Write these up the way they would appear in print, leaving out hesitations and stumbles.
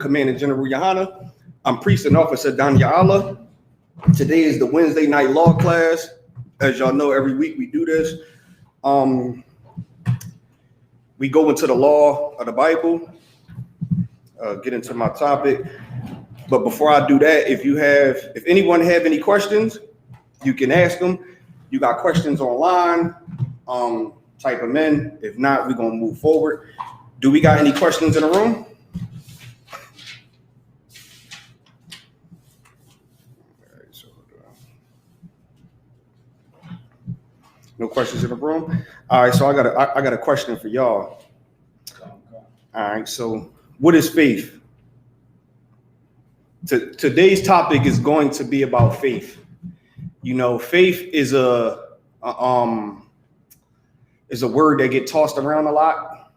Commander General Yohanna. I'm Priest and Officer GEN.YAHANNA. Today is the Wednesday night law class. As y'all know, every week we do this. We go into the law of the Bible, get into my topic. But before I do that, if anyone have any questions, you can ask them. You got questions online, type them in. If not, we're gonna move forward. Do we got any questions in the room? No questions in the room. All right, so I got a question for y'all. All right, so what is faith? Today's topic is going to be about faith. You know, faith is a word that gets tossed around a lot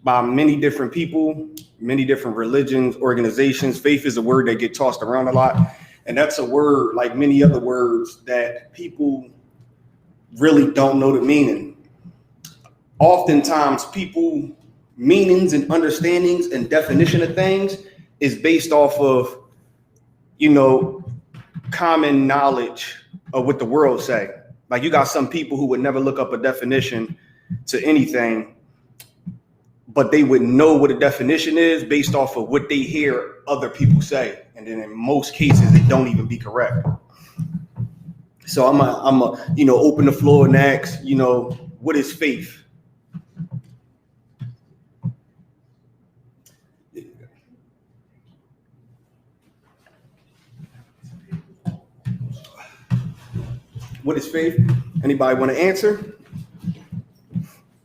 by many different people, many different religions, organizations. Faith is a word that gets tossed around a lot, and that's a word like many other words that people really don't know the meaning. Oftentimes, people meanings and understandings and definition of things is based off of, you know, common knowledge of what the world say. Like you got some people who would never look up a definition to anything, but they would know what a definition is based off of what they hear other people say. And then in most cases, it don't even be correct. So I'm a open the floor and ask, what is faith? What is faith? Anybody want to answer?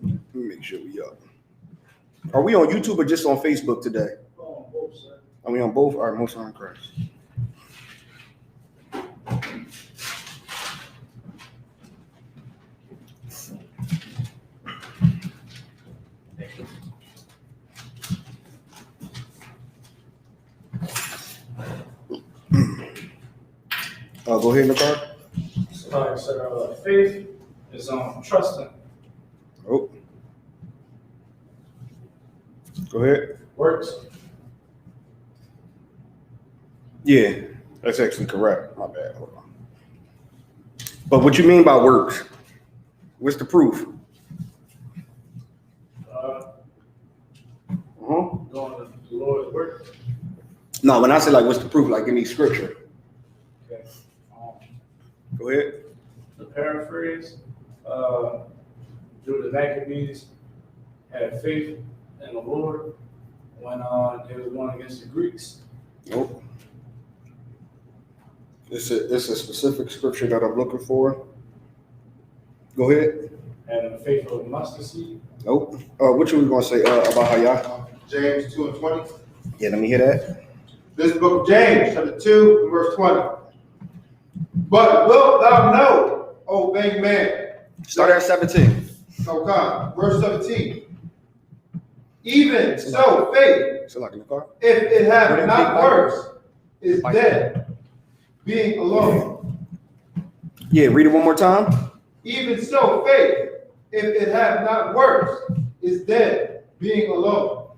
Let me make sure we up. Are we on YouTube or just on Facebook today? On both, sir. Are we on both? All right, most on Christ. Go ahead, Nicole. All right, so faith is trusting. Oh. Go ahead. Works. Yeah, that's actually correct. My bad. Hold on. But what you mean by works? What's the proof? Going to the Lord's work. No, when I say what's the proof? Give me scripture. Okay. Go ahead. The paraphrase, through the Maccabees, had faith in the Lord when they was going against the Greeks. Nope. It's a specific scripture that I'm looking for. Go ahead. And the faith of the mustard seed. Nope. What you was gonna say about how y'all? James 2:20. Yeah, let me hear that. This book of James, chapter 2, and verse 20. But wilt thou know, O vain man? Start at 17. Oh God, verse 17. Even so, faith, So in the car. if it have not works, is dead, being alone. Yeah, read it one more time. Even so, faith, if it have not works, is dead, being alone.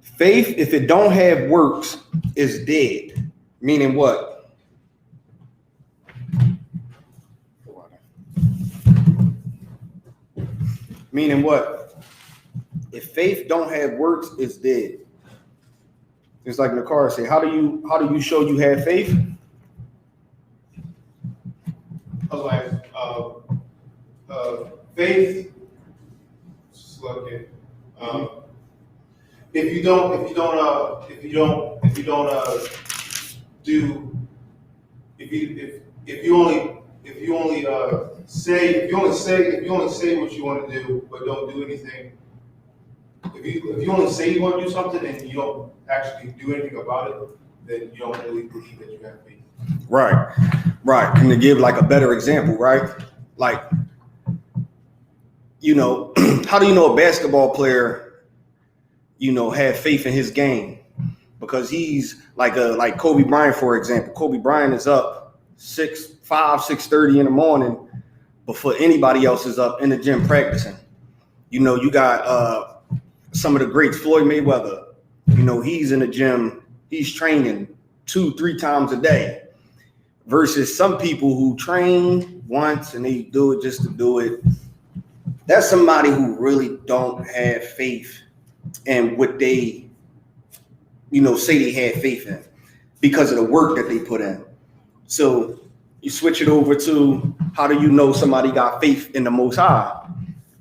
Faith, if it don't have works, is dead. Meaning what? Meaning what? If faith don't have works, it's dead. It's like Nakar say, how do you show you have faith? Otherwise, faith. Slow it. If you only say what you want to do but don't do anything, if you only say you want to do something and you don't actually do anything about it, then you don't really believe that you have faith. Right. Can you give a better example, right? How do you know a basketball player, have faith in his game? Because he's like Kobe Bryant, for example. Kobe Bryant is up 6:30 in the morning before anybody else is up in the gym practicing. You got some of the greats, Floyd Mayweather, You know, he's in the gym, he's training 2-3 times a day, versus some people who train once and they do it just to do it. That's somebody who really don't have faith in what they, you know, say they had faith in because of the work that they put in. So you switch it over to, how do you know somebody got faith in the Most High?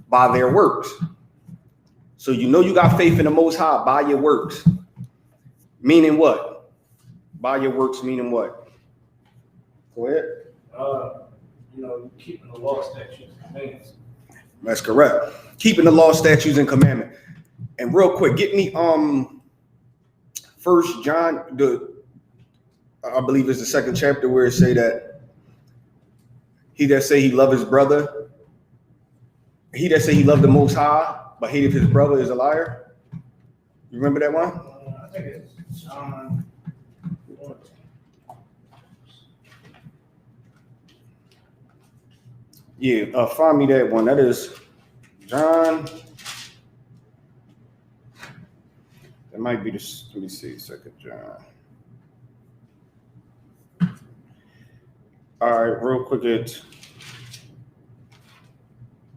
By their works. So you know you got faith in the Most High by your works. Meaning what? By your works meaning what? Go ahead. You know, keeping the law, statutes, and commandments. That's correct. Keeping the law, statutes, and commandment. And real quick, get me 1 John, I believe it's the 2nd chapter, where it say that he that say he love his brother, he that say he love the Most High, but hated his brother is a liar. You remember that one? I think it's John. Yeah, find me that one. That is John. That might be the, let me see, 2nd John. All right, real quick,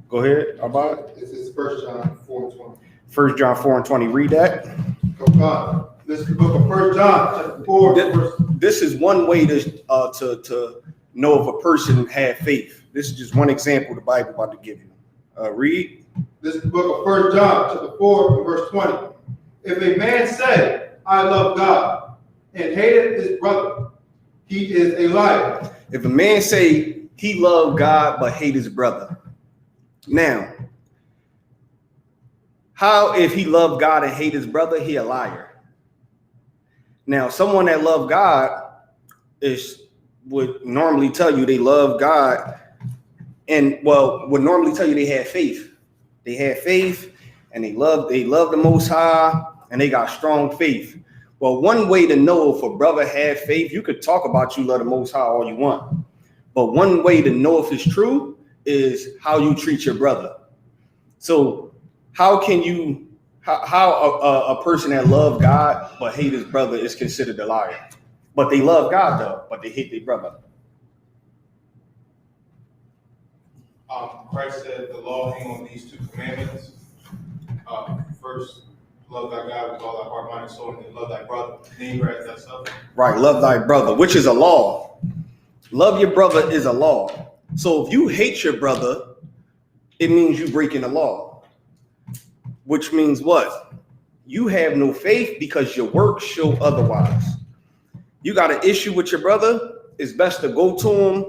go ahead, about This is 1 John 4:20. 1 John 4:20. Read that. This is the book of 1 John, chapter 4. This is one way to know if a person had faith. This is just one example the Bible about to give you. Read. This is the book of 1 John, chapter 4, and verse 20. If a man say, I love God, and hateth his brother, he is a liar. If a man say he love God but hate his brother. Now, how if he love God and hate his brother, he a liar? Now, someone that love God would normally tell you they love God, and would normally tell you they had faith. They had faith and they love the Most High, and they got strong faith. Well, one way to know if a brother had faith, you could talk about you love the Most High all you want, but one way to know if it's true is how you treat your brother. So how can you, how a person that love God but hate his brother is considered a liar? But they love God though, but they hate their brother. Christ said the law hang on these 2 commandments. First, love thy God with all thy heart, mind, and soul, and then love thy brother. Neighbor as thyself. Right, love thy brother, which is a law. Love your brother is a law. So if you hate your brother, it means you breaking the law. Which means what? You have no faith because your works show otherwise. You got an issue with your brother, it's best to go to him,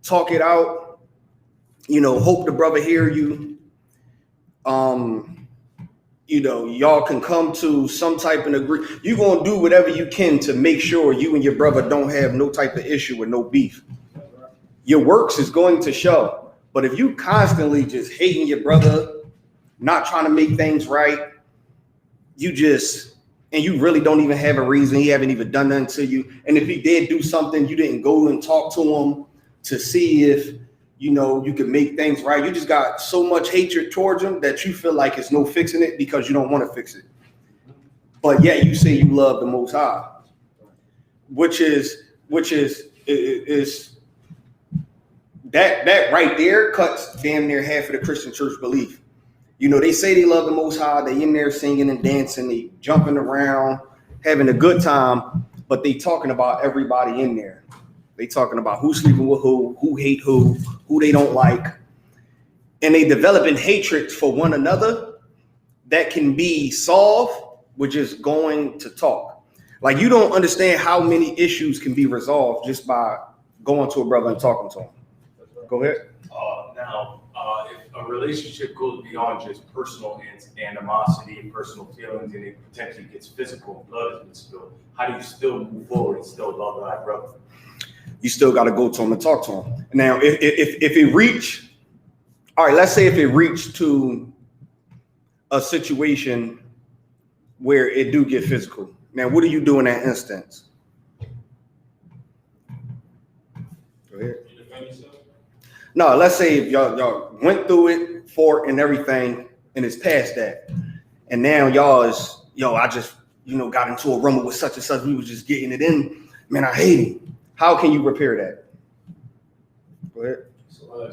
talk it out, you know, hope the brother hear you. You know, y'all can come to some type of agree. You're going to do whatever you can to make sure you and your brother don't have no type of issue with no beef. Your works is going to show. But if you constantly just hating your brother, not trying to make things right, and you really don't even have a reason, he haven't even done nothing to you. And if he did do something, you didn't go and talk to him to see if, you know, you could make things right. You just got so much hatred towards him that you feel like it's no fixing it because you don't want to fix it. But yet you say you love the Most High, which is that right there cuts damn near half of the Christian church belief. You know, they say they love the Most High. They in there singing and dancing, they jumping around, having a good time, but they talking about everybody in there. They talking about who's sleeping with who hate who they don't like. And they developing hatred for one another that can be solved with just going to talk. Like, you don't understand how many issues can be resolved just by going to a brother and talking to him. Go ahead. Now, if a relationship goes beyond just personal animosity and personal feelings, and it potentially gets physical and blood has been spilled, how do you still move forward and still love thy brother? You still got to go to him and talk to him. Now, if it reach, all right, let's say if it reached to a situation where it do get physical. Now, what do you do in that instance? Go ahead. You defend yourself? No, let's say if y'all went through it, fought and everything, and it's past that, and now y'all is, I just got into a rumble with such and such. We was just getting it in. Man, I hate him. How can you repair that? Go ahead.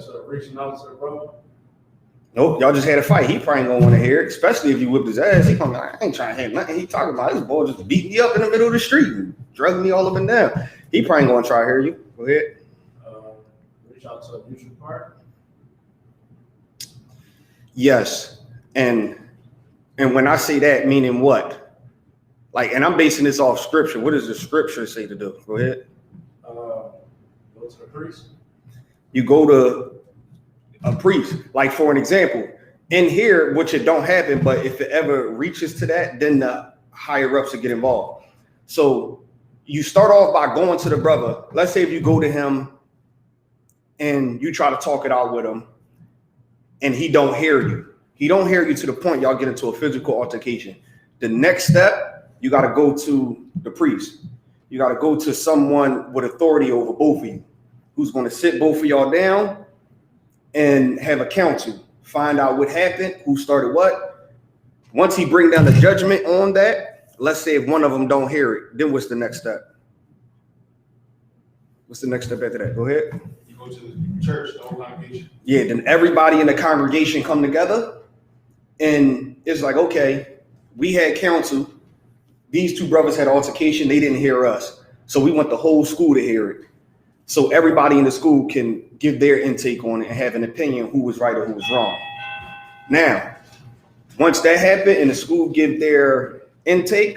So reaching out to the brother. Nope, y'all just had a fight. He probably gonna want to hear it, especially if you whipped his ass. He come, I ain't trying to hear nothing he talking about. This boy just beat me up in the middle of the street and drug me all up and down. He probably gonna try to hear you. Go ahead. Reach out to a mutual partner. Yes, and when I say that, meaning what? Like, and I'm basing this off scripture. What does the scripture say to do? Go ahead. Go to the priest. You go to a priest. Like, for an example, in here, which it don't happen, but if it ever reaches to that, then the higher ups will get involved. So you start off by going to the brother. Let's say if you go to him and you try to talk it out with him and he don't hear you. He don't hear you to the point y'all get into a physical altercation. The next step, you got to go to the priest. You got to go to someone with authority over both of you, who's going to sit both of y'all down and have a council, find out what happened, who started what. Once he bring down the judgment on that, let's say if one of them don't hear it, then what's the next step? What's the next step after that? Go ahead. You go to the church, the whole congregation. Yeah, then everybody in the congregation come together and it's like, okay, we had counsel. These two brothers had altercation. They didn't hear us. So we want the whole school to hear it. So everybody in the school can give their intake on it and have an opinion who was right or who was wrong. Now, once that happened and the school give their intake,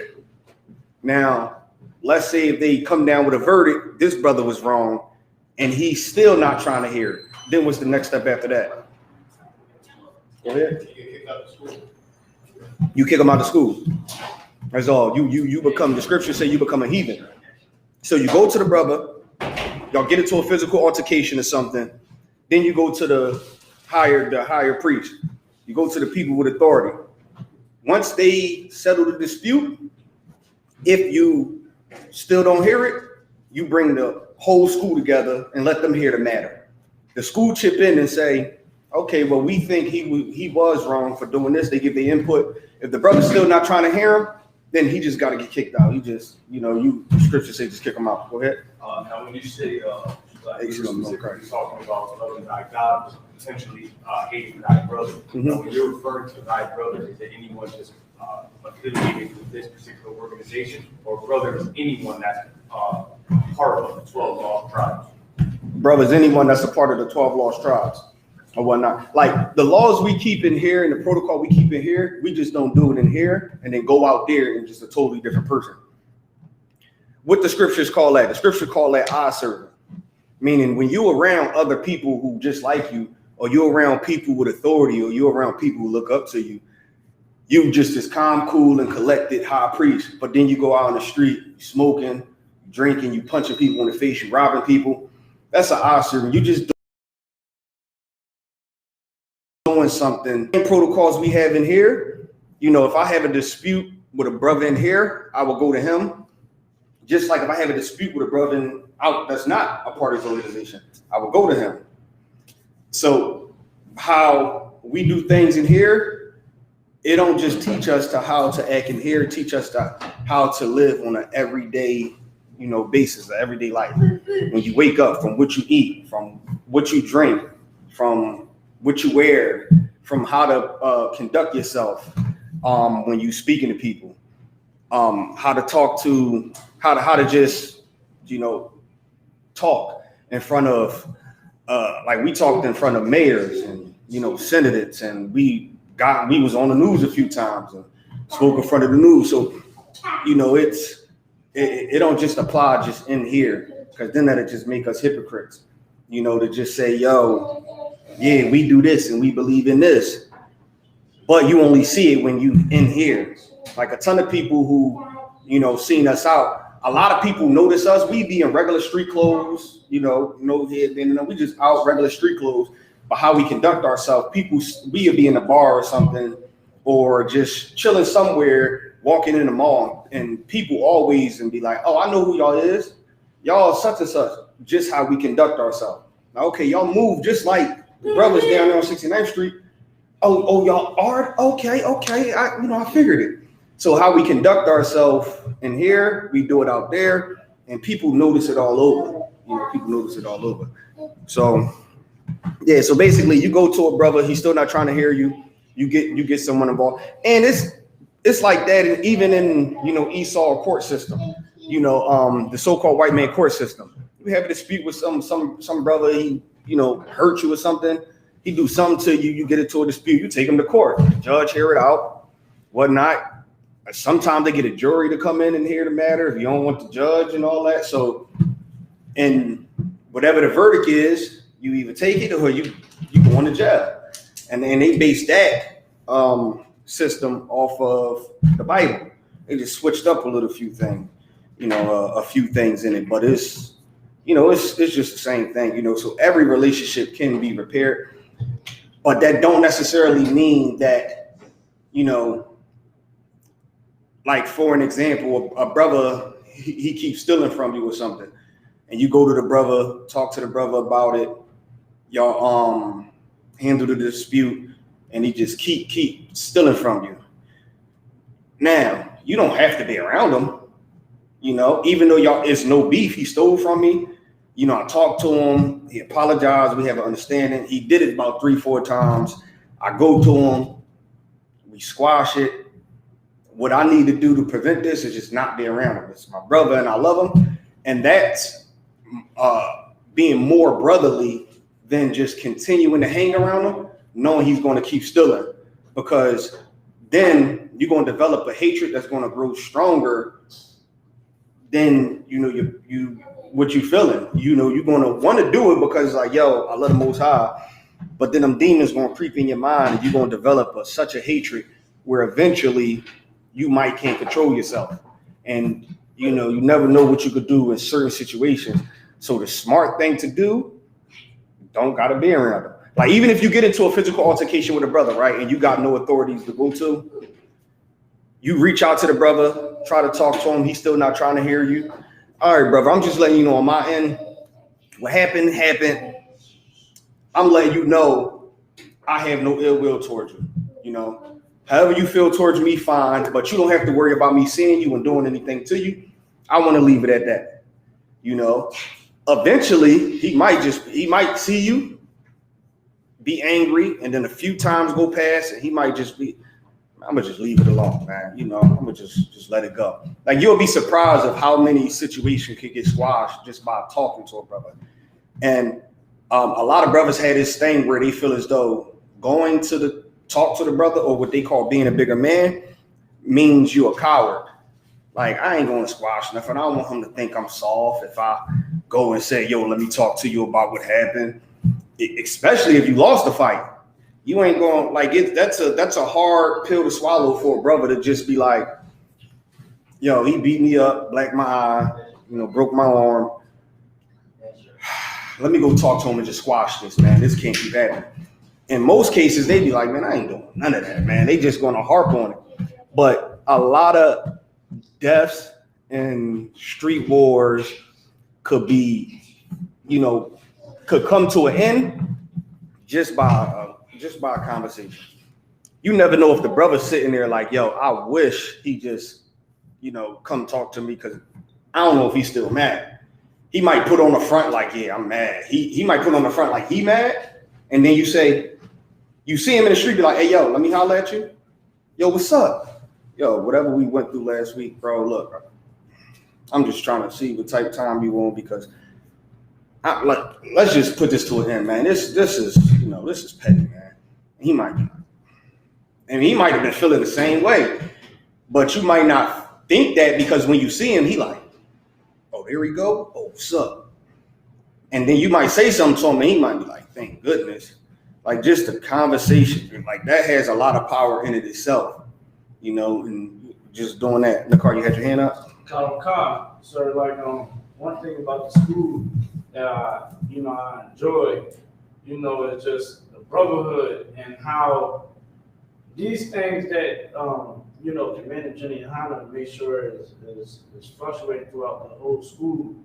now let's say if they come down with a verdict, this brother was wrong and he's still not trying to hear it. Then what's the next step after that? Go ahead. You get kicked out of school. You kick them out of school. That's all. You become, the scriptures say you become a heathen. So you go to the brother, y'all get into a physical altercation or something. Then you go to the higher priest. You go to the people with authority. Once they settle the dispute, if you still don't hear it, you bring the whole school together and let them hear the matter. The school chip in and say, okay, well, we think he was wrong for doing this. They give their input. If the brother's still not trying to hear him, then he just got to get kicked out. He just, scripture say just kick him out. Go ahead. Now, when you say, like, Hey, you're you don't know specifically Christ. talking about loving thy God, potentially hating thy brother. Now, when you're referring to thy brother, is it anyone just affiliated with this particular organization, or brother is anyone that's part of the 12 lost tribes? Brothers, anyone that's a part of the 12 lost tribes or whatnot. Like the laws we keep in here and the protocol we keep in here, we just don't do it in here and then go out there and just a totally different person. What the scriptures call that? The scripture call that eye serving. Meaning when you're around other people who just like you, or you're around people with authority, or you're around people who look up to you, you just this calm, cool, and collected high priest. But then you go out on the street, you smoking, drinking, you punching people in the face, you robbing people. That's an eye serving. You just doing something. Protocols we have in here, if I have a dispute with a brother in here, I will go to him. Just like if I have a dispute with a brother out that's not a part of his organization, I will go to him. So how we do things in here, it don't just teach us to how to act in here, teach us to how to live on an everyday, basis, of everyday life. When you wake up, from what you eat, from what you drink, from what you wear, from how to conduct yourself when you speaking to people, how to talk to, how to just, talk in front of, like we talked in front of mayors and, senators, and we was on the news a few times and spoke in front of the news. So, it don't just apply just in here, because then that'll just make us hypocrites, to just say, yo, yeah, we do this and we believe in this, but you only see it when you in here. Like a ton of people who, seen us out. A lot of people notice us. We be in regular street clothes, no headband, we just out regular street clothes. But how we conduct ourselves, we'll be in a bar or something, or just chilling somewhere, walking in the mall, and people always and be like, oh, I know who y'all is. Y'all such and such. Just how we conduct ourselves. Now, okay, y'all move just like the brothers down there on 69th Street. Oh, y'all are? Okay. I figured it. So how we conduct ourselves in here, we do it out there, and people notice it all over. You know, people notice it all over. So yeah, so basically you go to a brother, he's still not trying to hear you. You get someone involved. And it's like that even in, you know, Esau court system, you know, the so-called white man court system. You have a dispute with some brother, he, you know, hurt you or something, he do something to you, you get into a dispute, you take him to court, the judge hear it out, whatnot. Sometimes they get a jury to come in and hear the matter if you don't want the judge and all that. So, and whatever the verdict is, you either take it or you go into jail. And then they base that system off of the Bible. They just switched up a few things, you know, a few things in it, but it's, you know, it's just the same thing, you know. So every relationship can be repaired, but that don't necessarily mean that, you know, like for an example, a brother, he keeps stealing from you or something, and you go to the brother, talk to the brother about it, y'all handle the dispute, and he just keep stealing from you. Now, you don't have to be around him, you know, even though y'all, it's no beef, he stole from me. You know, I talked to him, he apologized, we have an understanding. He did it about 3-4 times. I go to him, we squash it. What I need to do to prevent this is just not be around him. It's my brother and I love him. And that's being more brotherly than just continuing to hang around him, knowing he's going to keep stealing. Because then you're going to develop a hatred that's going to grow stronger than, you know, you what you feeling. You know, you're going to want to do it because like, yo, I love the Most High. But then them demons going to creep in your mind and you're going to develop such a hatred where eventually you might can't control yourself. And, you know, you never know what you could do in certain situations. So the smart thing to do, don't got to be around them. Like, even if you get into a physical altercation with a brother, right, and you got no authorities to go to, you reach out to the brother, try to talk to him. He's still not trying to hear you. All right, brother, I'm just letting you know on my end, what happened. I'm letting you know I have no ill will towards you, you know. However you feel towards me, fine, but you don't have to worry about me seeing you and doing anything to you. I want to leave it at that. You know, eventually he might see you, be angry, and then a few times go past and he might just be, I'm gonna just leave it alone, man. You know, I'm gonna just let it go. Like, you'll be surprised of how many situations could get squashed just by talking to a brother. And a lot of brothers had this thing where they feel as though going to talk to the brother, or what they call being a bigger man, means you a coward. Like, I ain't going to squash nothing. I don't want him to think I'm soft if I go and say, yo, let me talk to you about what happened. Especially if you lost the fight. You ain't going, like, that's a hard pill to swallow for a brother to just be like, yo, he beat me up, blacked my eye, you know, broke my arm. Let me go talk to him and just squash this, man. This can't keep happening. In most cases, they be like, man, I ain't doing none of that, man. They just going to harp on it. But a lot of deaths and street wars could be, you know, could come to an end just by a conversation. You never know if the brother's sitting there like, yo, I wish he just, you know, come talk to me, because I don't know if he's still mad. He might put on the front like, yeah, I'm mad. He might put on the front like he mad. And then you say, you see him in the street, be like, hey, yo, let me holler at you. Yo, what's up? Yo, whatever we went through last week, bro, look, I'm just trying to see what type of time you want, because let's just put this to an end, man. This is, you know, this is petty, man. He might have been feeling the same way, but you might not think that, because when you see him, he like, oh, there we go. Oh, what's up? And then you might say something to him, and he might be like, thank goodness. Like, just the conversation, like, that has a lot of power in it itself, you know, and just doing that. Nakar, you had your hand up? So, like, one thing about the school that, you know, I enjoy, you know, is just the brotherhood and how these things that, you know, the men of GEN.YAHANNA make sure is fluctuating throughout the whole school.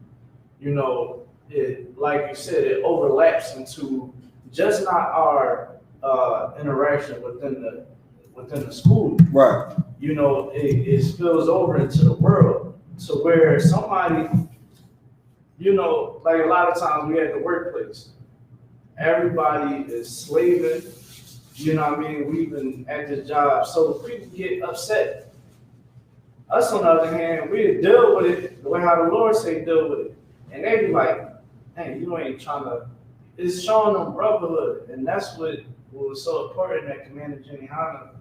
You know, it, like you said, it overlaps into just not our interaction within the school, Right. you know, it spills over into the world. So where somebody, you know, like a lot of times we at the workplace, everybody is slaving, you know what I mean? We've been at this job, so people get upset. Us, on the other hand, we deal with it the way how the Lord say deal with it. And they be like, hey, you ain't trying to, it's showing them brotherhood. And that's what was so important that Commander GEN.YAHANNA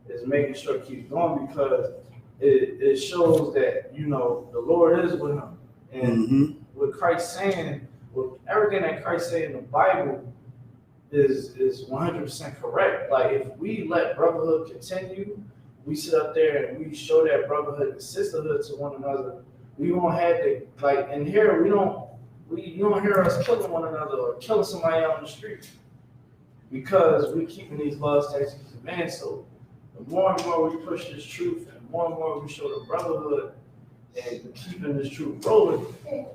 is making sure it keeps going, because it shows that, you know, the Lord is with him. And what Christ saying, with everything that Christ said in the Bible is 100% correct. Like, if we let brotherhood continue, we sit up there and we show that brotherhood and sisterhood to one another, we won't have to, like, in here, you don't hear us killing one another or killing somebody out on the street, because we keeping these laws, statutes, and commands. So the more and more we push this truth, and more we show the brotherhood and keeping this truth rolling,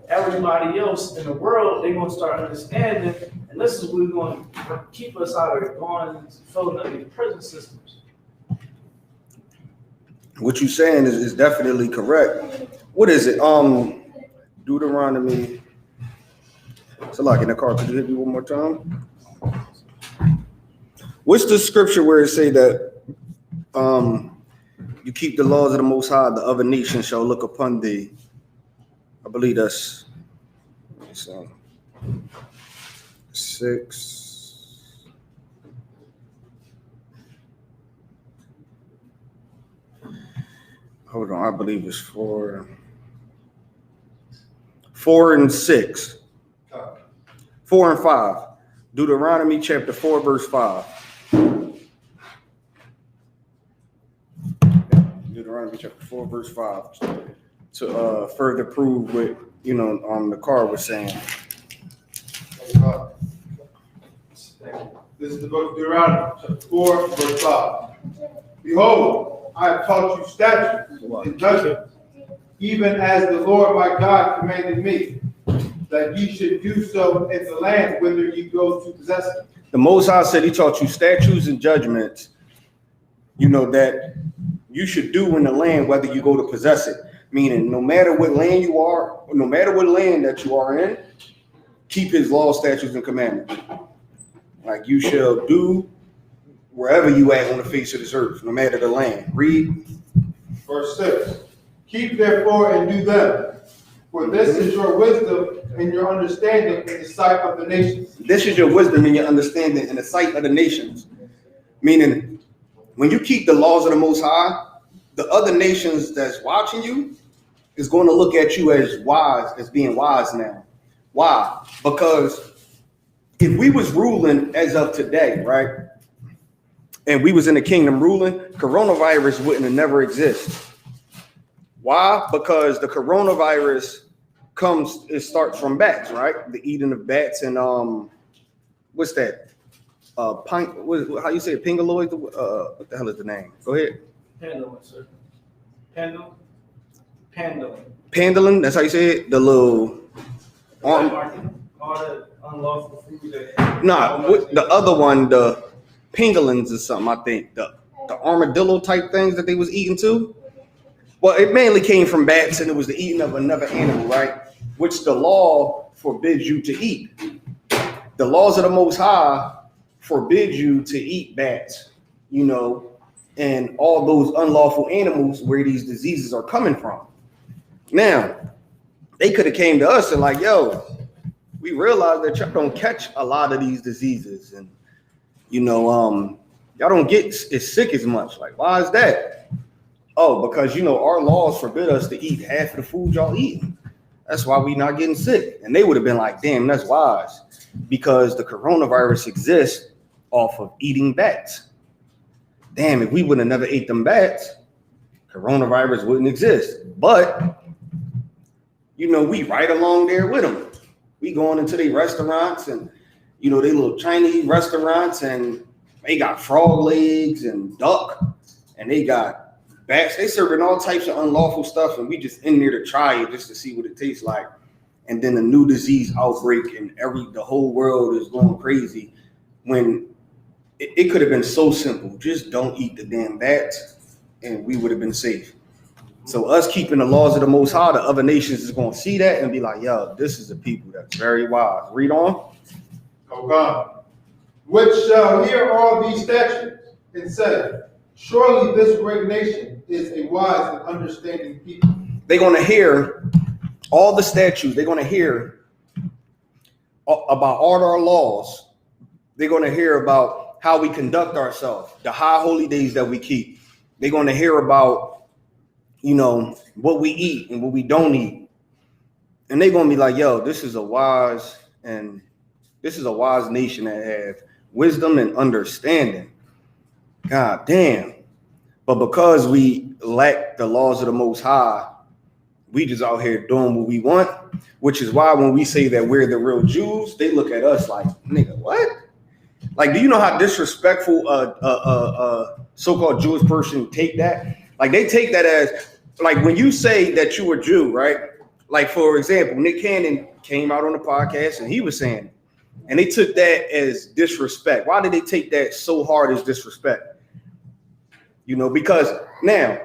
everybody else in the world, they're going to start understanding, and this is what's going to keep us out of going and filling up these prison systems. What you're saying is definitely correct. What is it? Deuteronomy. It's a lock in the car. Could you hit me one more time? What's the scripture where it say that you keep the laws of the Most High, the other nations shall look upon thee? I believe that's 6. Hold on, I believe it's 4 and 6. 4 and 5. Deuteronomy chapter 4, verse 5. Deuteronomy chapter 4, verse 5. To further prove what, you know, the car was saying. This is the book of Deuteronomy, chapter 4, verse 5. Behold, I have taught you statutes and judgments, even as the Lord my God commanded me, that ye should do so in the land whither ye go to possess it. The Most High said he taught you statutes and judgments, you know, that you should do in the land whether you go to possess it. Meaning, no matter what land you are, no matter what land that you are in, keep his laws, statutes, and commandments. Like, you shall do wherever you at on the face of this earth, no matter the land. Read. Verse 6. Keep therefore and do them, for this is your wisdom and your understanding in the sight of the nations. This is your wisdom and your understanding in the sight of the nations. Meaning, when you keep the laws of the Most High, the other nations that's watching you is going to look at you as wise, as being wise now. Why? Because if we was ruling as of today, right, and we was in the kingdom ruling, coronavirus wouldn't have never exist. Why? Because the coronavirus it starts from bats, right? The eating of bats and what's that? How you say it? Pangoloid? What the hell is the name? Go ahead. Pendulum, sir. Pendulum. Pendulum. That's how you say it. The little All the unlawful food that. Nah, the other one, the pangolins or something. I think the armadillo type things that they was eating too. Well, it mainly came from bats, and it was the eating of another animal, right? Which the law forbids you to eat. The laws of the Most High forbid you to eat bats, you know, and all those unlawful animals where these diseases are coming from. Now, they could have came to us and like, yo, we realize that y'all don't catch a lot of these diseases, and you know, y'all don't get as sick as much. Like, why is that? Oh, because, you know, our laws forbid us to eat half of the food y'all eating. That's why we not getting sick. And they would have been like, damn, that's wise. Because the coronavirus exists off of eating bats. Damn, if we would have never ate them bats, coronavirus wouldn't exist. But, you know, we right along there with them. We going into their restaurants and, you know, they little Chinese restaurants, and they got frog legs and duck, and they got bats. They serving all types of unlawful stuff, and we just in there to try it just to see what it tastes like. And then a new disease outbreak, and the whole world is going crazy when it could have been so simple. Just don't eat the damn bats and we would have been safe. So us keeping the laws of the Most High, the other nations is going to see that and be like, yo, this is a people that's very wise. Read on. Oh God. Which shall hear all these statutes and say, surely this great nation is a wise and understanding people. They're going to hear all the statutes. They're going to hear about all our laws. They're going to hear about how we conduct ourselves, the high holy days that we keep. They're going to hear about, you know, what we eat and what we don't eat. And they're going to be like, yo, this is a wise nation that have wisdom and understanding. God damn. But because we lack the laws of the Most High, we just out here doing what we want, which is why when we say that we're the real Jews, they look at us like, nigga, what? Like, do you know how disrespectful a so-called Jewish person take that? Like, they take that as, like, when you say that you a Jew, right? Like, for example, Nick Cannon came out on the podcast and he was saying, and they took that as disrespect. Why did they take that so hard as disrespect? You know, because now,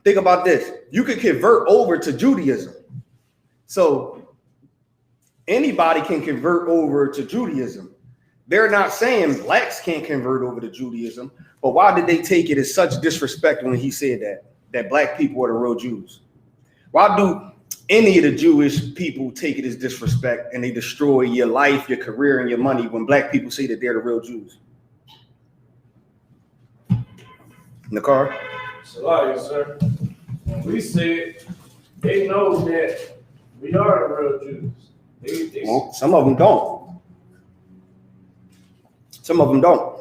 think about this. You could convert over to Judaism. So anybody can convert over to Judaism. They're not saying blacks can't convert over to Judaism, but why did they take it as such disrespect when he said that black people are the real Jews? Why do any of the Jewish people take it as disrespect and they destroy your life, your career, and your money when black people say that they're the real Jews? Nakar? Shalom, sir. When we say it, they know that we are the real Jews. Well, some of them don't. Some of them don't.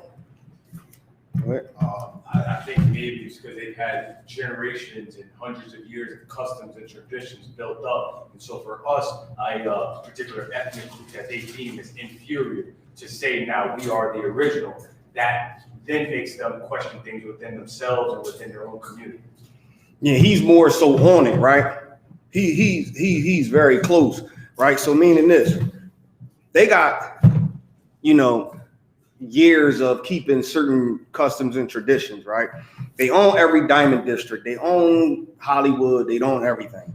I think maybe it's because they've had generations and hundreds of years of customs and traditions built up. And so for us, a particular ethnic group that they deem as inferior, to say now we are the original, that then makes them question things within themselves and within their own community. Yeah, he's more so on it, right? He's very close, right? So meaning this, they got, you know, years of keeping certain customs and traditions, right? They own every diamond district, they own Hollywood, they own everything.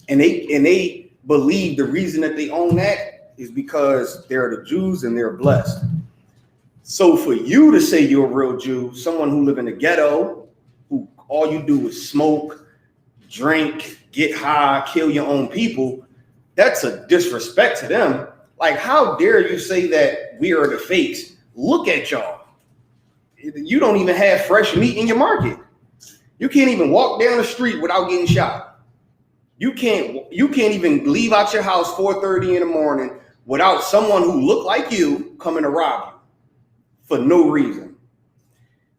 And they believe the reason that they own that is because they're the Jews and they're blessed. So for you to say you're a real Jew, someone who live in the ghetto, who all you do is smoke, drink, get high, kill your own people, that's a disrespect to them. Like, how dare you say that we are the fakes? Look at y'all. You don't even have fresh meat in your market. You can't even walk down the street without getting shot. You can't even leave out your house 4:30 in the morning without someone who look like you coming to rob you for no reason.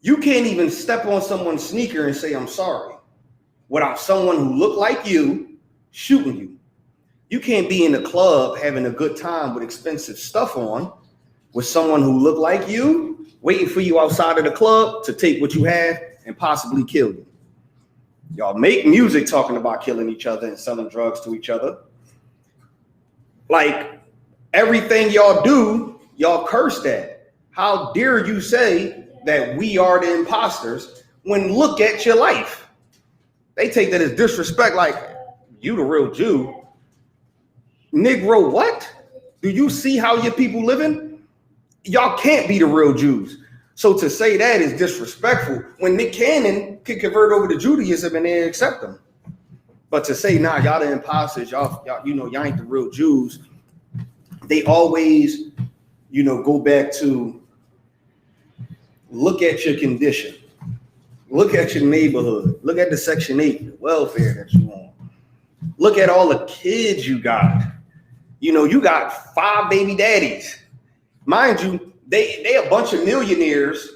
You can't even step on someone's sneaker and say, I'm sorry, without someone who look like you shooting you. You can't be in the club having a good time with expensive stuff on with someone who look like you waiting for you outside of the club to take what you have and possibly kill you. Y'all make music talking about killing each other and selling drugs to each other. Like, everything y'all do, y'all curse that. How dare you say that we are the imposters when look at your life? They take that as disrespect, like, you the real Jew. Negro, what? Do you see how your people living? Y'all can't be the real Jews. So to say that is disrespectful when Nick Cannon can convert over to Judaism and they accept them. But to say, nah, y'all the imposters, y'all ain't the real Jews. They always, go back to look at your condition. Look at your neighborhood. Look at the Section 8, the welfare that you on. Look at all the kids you got. You got 5 baby daddies. Mind you, they a bunch of millionaires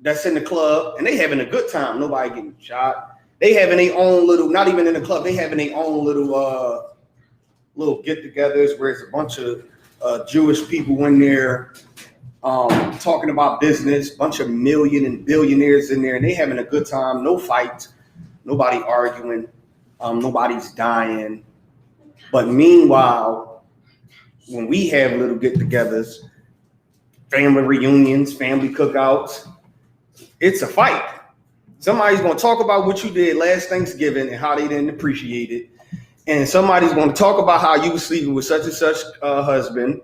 that's in the club and they having a good time. Nobody getting shot. They having their own little, not even in the club, they having their own little get-togethers where it's a bunch of Jewish people in there talking about business, bunch of million and billionaires in there, and they having a good time. No fights, nobody arguing, nobody's dying. But meanwhile, when we have little get-togethers, family reunions, family cookouts, it's a fight. Somebody's going to talk about what you did last Thanksgiving and how they didn't appreciate it. And somebody's going to talk about how you were sleeping with such and such husband.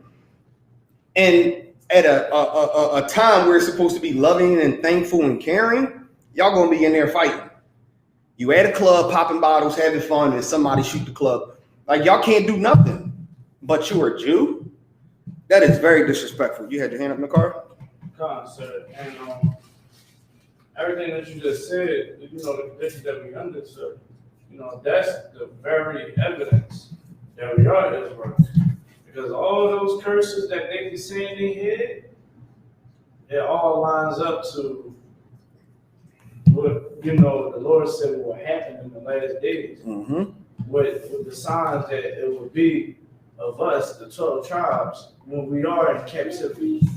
And at a time where it's supposed to be loving and thankful and caring, y'all going to be in there fighting. You at a club, popping bottles, having fun, and somebody shoot the club. Like, y'all can't do nothing, but you're a Jew? That is very disrespectful. You had your hand up in the car? Come, sir. And everything that you just said, you know, the condition that we under, sir, you know, that's the very evidence that we are Israel. Because all those curses that they be saying they had, it all lines up to what, you know, the Lord said will happen in the last days. Mm-hmm. With the signs that it will be of us, the 12 tribes, when we are in captivity.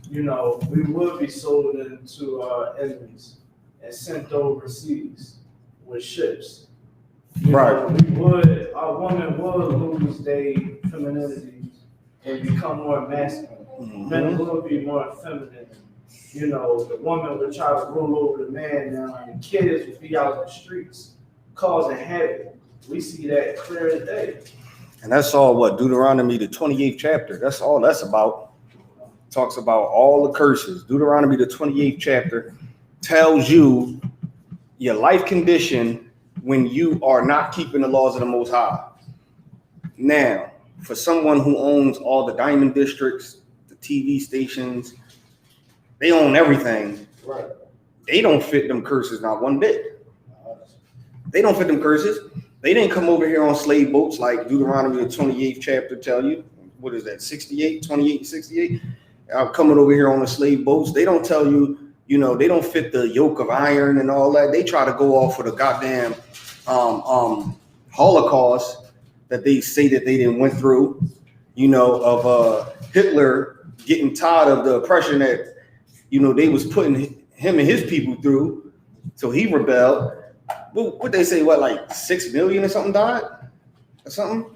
You know, we would be sold into our enemies and sent overseas with ships. Right. Our women would lose their femininity and become more masculine. Mm-hmm. Men would be more feminine. You know, the woman would try to rule over the man now, and kids would be out in the streets causing havoc. We see that clear as day. And that's all what Deuteronomy, the 28th chapter. That's all that's about. Talks about all the curses. Deuteronomy, the 28th chapter, tells you your life condition when you are not keeping the laws of the Most High. Now, for someone who owns all the diamond districts, the TV stations, they own everything. Right. They don't fit them curses not one bit. They don't fit them curses. They didn't come over here on slave boats like Deuteronomy, the 28th chapter tell you. What is that, 28 and 68? Coming over here on the slave boats. They don't tell you, you know, they don't fit the yoke of iron and all that. They try to go off for the goddamn Holocaust that they say that they didn't went through, you know, of Hitler getting tired of the oppression that, you know, they was putting him and his people through. So he rebelled. What they say, what, like 6 million or something died or something?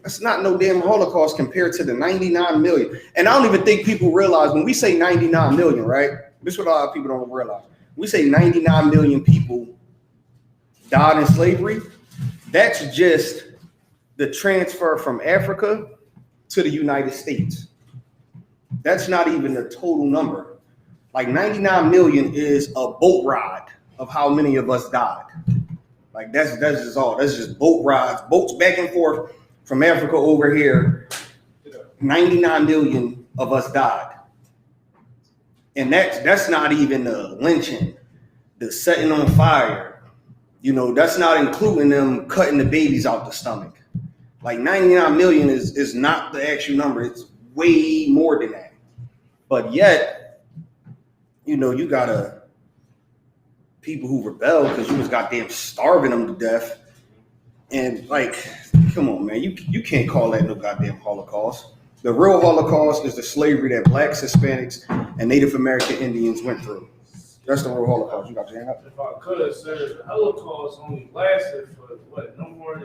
That's not no damn Holocaust compared to the 99 million. And I don't even think people realize when we say 99 million, right? This is what a lot of people don't realize. We say 99 million people died in slavery. That's just the transfer from Africa to the United States. That's not even the total number. Like 99 million is a boat ride of how many of us died. Like that's just all. That's just boat rides, boats back and forth from Africa over here. 99 million of us died. And that's not even the lynching, the setting on fire. You know, that's not including them cutting the babies out the stomach. Like 99 million is not the actual number. It's way more than that. But yet, you know, you got people who rebel because you was goddamn starving them to death. And like, come on, man, you can't call that no goddamn Holocaust. The real Holocaust is the slavery that blacks, Hispanics, and Native American Indians went through. That's the real Holocaust. You got your hand up? If I could, sir, the Holocaust only lasted for what, no more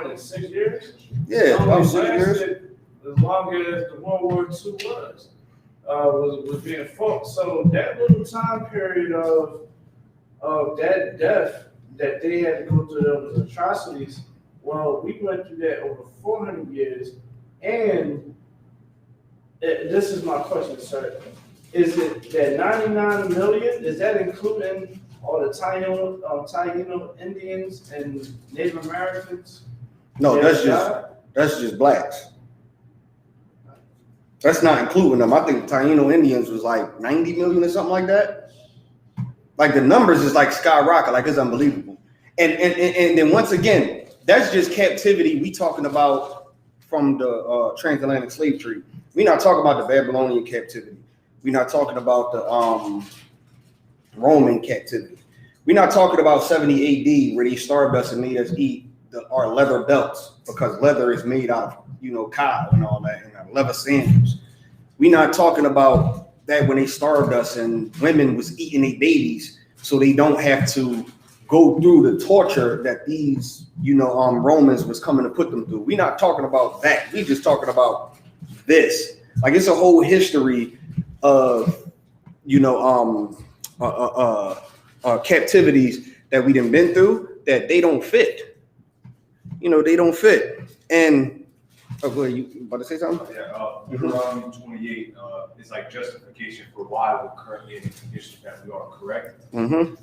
than 6 years? Yeah, about 6 years. As long as the World War II was being fought. So that little time period of that death that they had to go through those atrocities, well, we went through that over 400 years. And this is my question, sir. Is it that 99 million, is that including all the Taino Indians and Native Americans? No, that's just blacks. That's not including them. I think Taino Indians was like 90 million or something like that. Like the numbers is like skyrocket, like it's unbelievable. And then once again, that's just captivity. We talking about from the transatlantic slave trade. We're not talking about the Babylonian captivity. We're not talking about the Roman captivity. We're not talking about 70 AD where they starved us and made us eat our leather belts because leather is made out of, you know, cow and all that, and leather sandals. We're not talking about that when they starved us and women was eating their babies so they don't have to go through the torture that these, you know, Romans was coming to put them through. We're not talking about that. We're just talking about this. Like it's a whole history of, you know, captivities that we done been through, that they don't fit. You know, they don't fit. And oh, go ahead. You about to say something? Yeah, Deuteronomy 28 is like justification for why we're currently in the condition that we are, correct? Mm-hmm.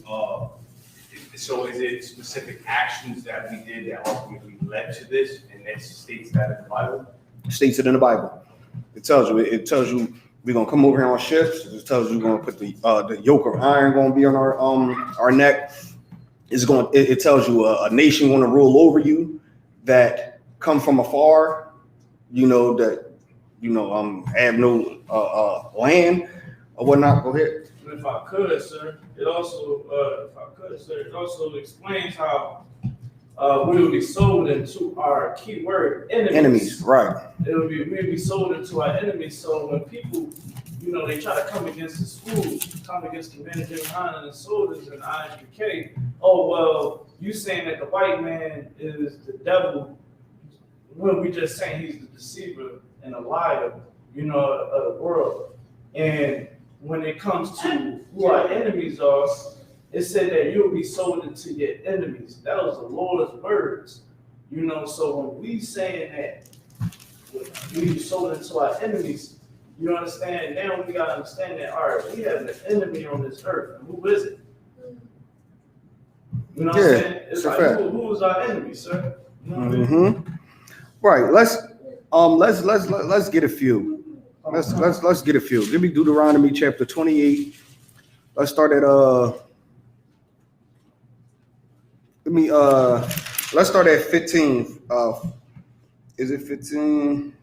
So is it specific actions that we did that ultimately led to this, and it states that in the Bible? States it in the Bible. It tells you we're gonna come over here on ships. It tells you we're gonna put the yoke of iron gonna be on our neck. It tells you a nation gonna rule over you that come from afar. You know that have no land or whatnot. Go ahead. If I could, sir, it also explains how we will be sold into our keyword enemies. Right. We'll be sold into our enemies. So when people, they try to come against the school, come against the men of GEN.YAHANNA and the soldiers and I.S.U.P.K. Oh well, you saying that the white man is the devil when we just saying he's the deceiver and a liar, of the world. And when it comes to who our enemies are, it said that you'll be sold into your enemies. That was the Lord's words. So when we saying that we sold into our enemies, you understand? Now we gotta understand that, all right, we have an enemy on this earth. And who is it? You know what I'm saying? It's like, who is our enemy, sir? You know what I mean? Mm-hmm. Right. Let's get a few. Let's get a few. Give me Deuteronomy chapter 28. Let's start at let's start at 15. Is it 15?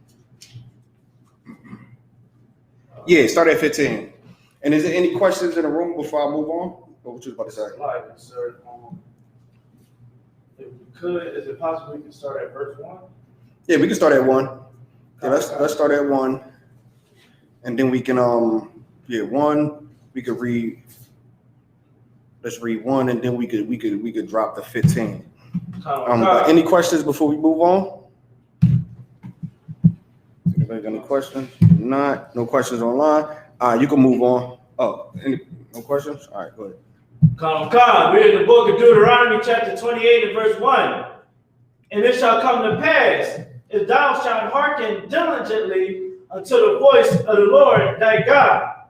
Yeah, start at 15. And is there any questions in the room before I move on? What you about to say? Like, sir, if we could, is it possible we can start at verse 1? Yeah, we can start at 1. Yeah, let's start at 1. And then we can 1, we could read. Let's read 1, and then we could drop the 15. Any questions before we move on? Anybody got any questions? Not, no questions online. You can move on. Oh, no questions? All right, go ahead. Come. We're in the book of Deuteronomy, chapter 28, and verse 1. And it shall come to pass, if thou shalt hearken diligently unto the voice of the Lord thy God,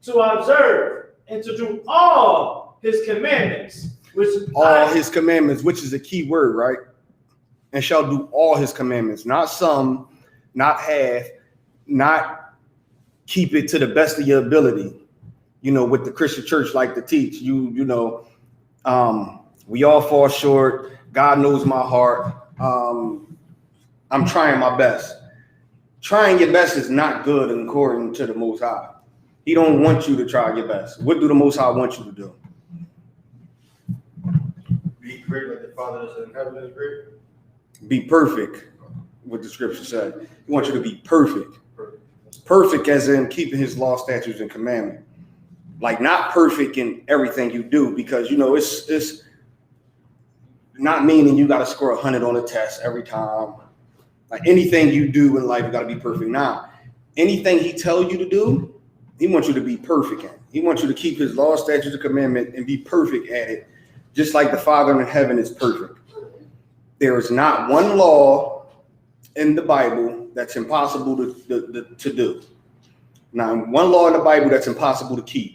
to observe and to do all his commandments, which is a key word, right? And shall do all his commandments, not some, not half, not keep it to the best of your ability. What the Christian church like to teach. We all fall short. God knows my heart. I'm trying my best. Trying your best is not good according to the Most High. He don't want you to try your best. What do the Most High want you to do? Be great like the Father that's in heaven is great. Be perfect, what the scripture said. He wants you to be perfect. Perfect as in keeping his law, statutes, and commandments. Like not perfect in everything you do, because it's not meaning you got to score 100 on a test every time. Like anything you do in life, you got to be perfect. Now, anything he tells you to do, he wants you to be perfect in. He wants you to keep his law, statutes, and commandment and be perfect at it, just like the Father in heaven is perfect. There is not one law in the Bible that's impossible to do. Now, one law in the Bible that's impossible to keep.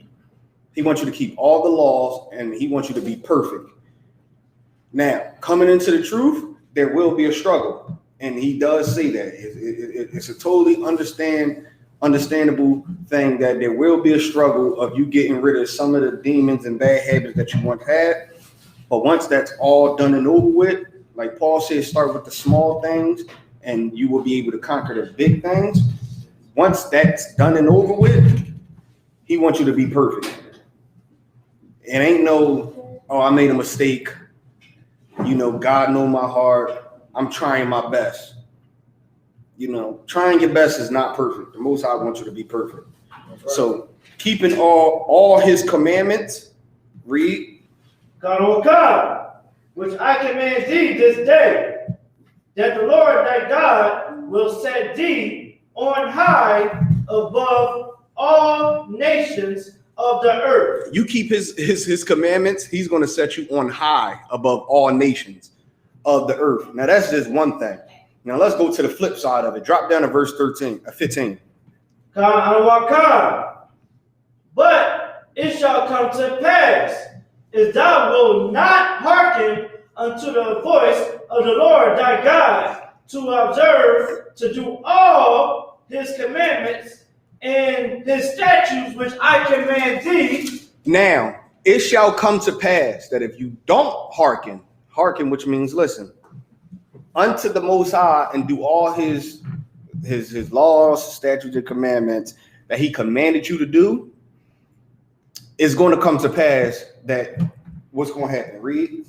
He wants you to keep all the laws, and he wants you to be perfect. Now, coming into the truth, there will be a struggle. And he does say that. It's a totally understandable thing that there will be a struggle of you getting rid of some of the demons and bad habits that you once had. But once that's all done and over with, like Paul says, start with the small things and you will be able to conquer the big things. Once that's done and over with, he wants you to be perfect. It ain't no, oh, I made a mistake. God knows my heart. I'm trying my best. Trying your best is not perfect. The Most High wants you to be perfect. Right. So keeping all his commandments, read. God, which I command thee this day, that the Lord thy God will set thee on high above all nations of the earth. You keep his commandments, he's going to set you on high above all nations of the earth. Now, that's just one thing. Now, let's go to the flip side of it. Drop down to verse 15. But it shall come to pass, if thou wilt not hearken unto the voice of the Lord thy God, to observe, to do all his commandments and his statutes which I command thee. Now, it shall come to pass that if you don't hearken, which means listen, unto the Most High and do all his laws, statutes, and commandments that he commanded you to do, it's going to come to pass that what's going to happen? Read.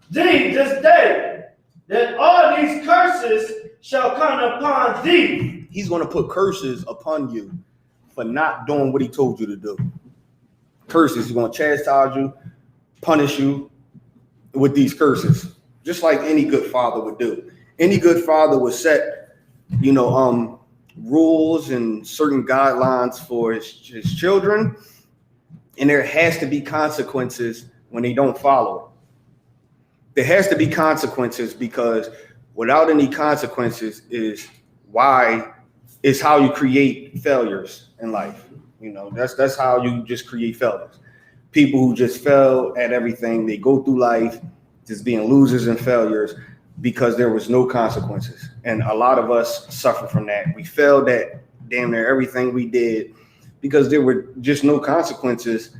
Thee this day, that all these curses shall come upon thee. He's going to put curses upon you for not doing what he told you to do. Curses. He's going to chastise you, punish you with these curses, just like any good father would do. Any good father would set, rules and certain guidelines for his children, and there has to be consequences when they don't follow it. There has to be consequences, because without any consequences is how you create failures in life. That's how you just create failures. People who just fail at everything, they go through life just being losers and failures because there was no consequences. And a lot of us suffer from that. We failed at damn near everything we did because there were just no consequences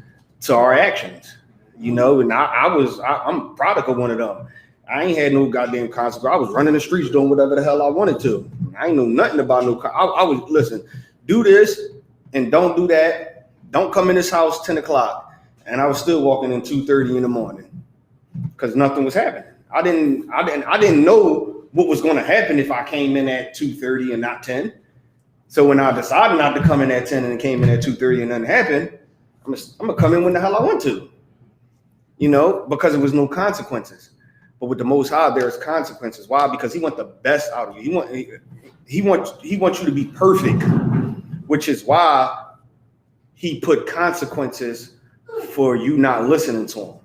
to our actions. And I'm product of one of them. I ain't had no goddamn consequence. I was running the streets doing whatever the hell I wanted to. I ain't know nothing about no. I was listen, do this and don't do that. Don't come in this house 10 o'clock. And I was still walking in 2:30 in the morning because nothing was happening. I didn't know what was going to happen if I came in at 2:30 and not 10. So when I decided not to come in at 10 and came in at 2:30 and nothing happened, I'm gonna come in when the hell I want to. Because there was no consequences. But with the Most High, there's consequences. Why? Because he wants the best out of you. He wants you to be perfect, which is why he put consequences for you not listening to him.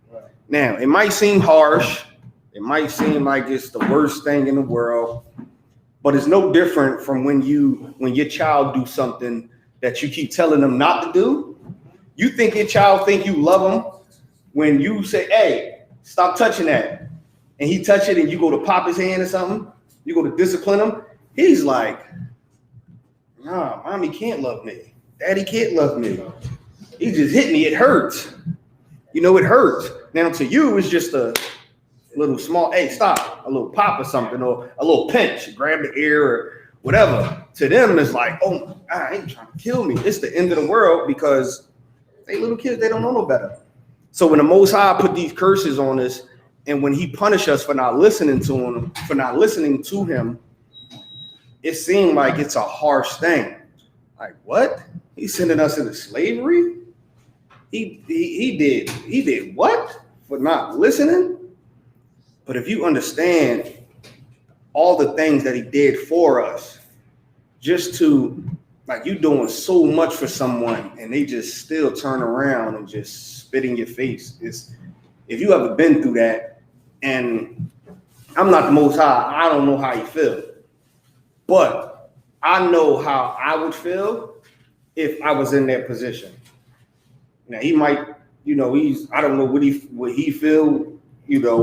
Right. Now, it might seem harsh. It might seem like it's the worst thing in the world, but it's no different from when your child do something that you keep telling them not to do. You think your child think you love them when you say, hey, stop touching that. And he touch it and you go to pop his hand or something. You go to discipline him. He's like, nah, mommy can't love me. Daddy can't love me. He just hit me. It hurts. It hurts. Now to you, it's just a little small, hey, stop, a little pop or something, or a little pinch, grab the ear or whatever. To them, it's like, oh my God, ain't trying to kill me. It's the end of the world because they little kids, they don't know no better. So when the Most High put these curses on us, and when he punished us for not listening to him, it seemed like it's a harsh thing. Like, what? He's sending us into slavery? He did what? For not listening? But if you understand all the things that he did for us, just to, like, you doing so much for someone and they just still turn around and just spit in your face. If you ever been through that, and I'm not the Most High, I don't know how you feel, but I know how I would feel if I was in that position. Now he might, I don't know what he feel,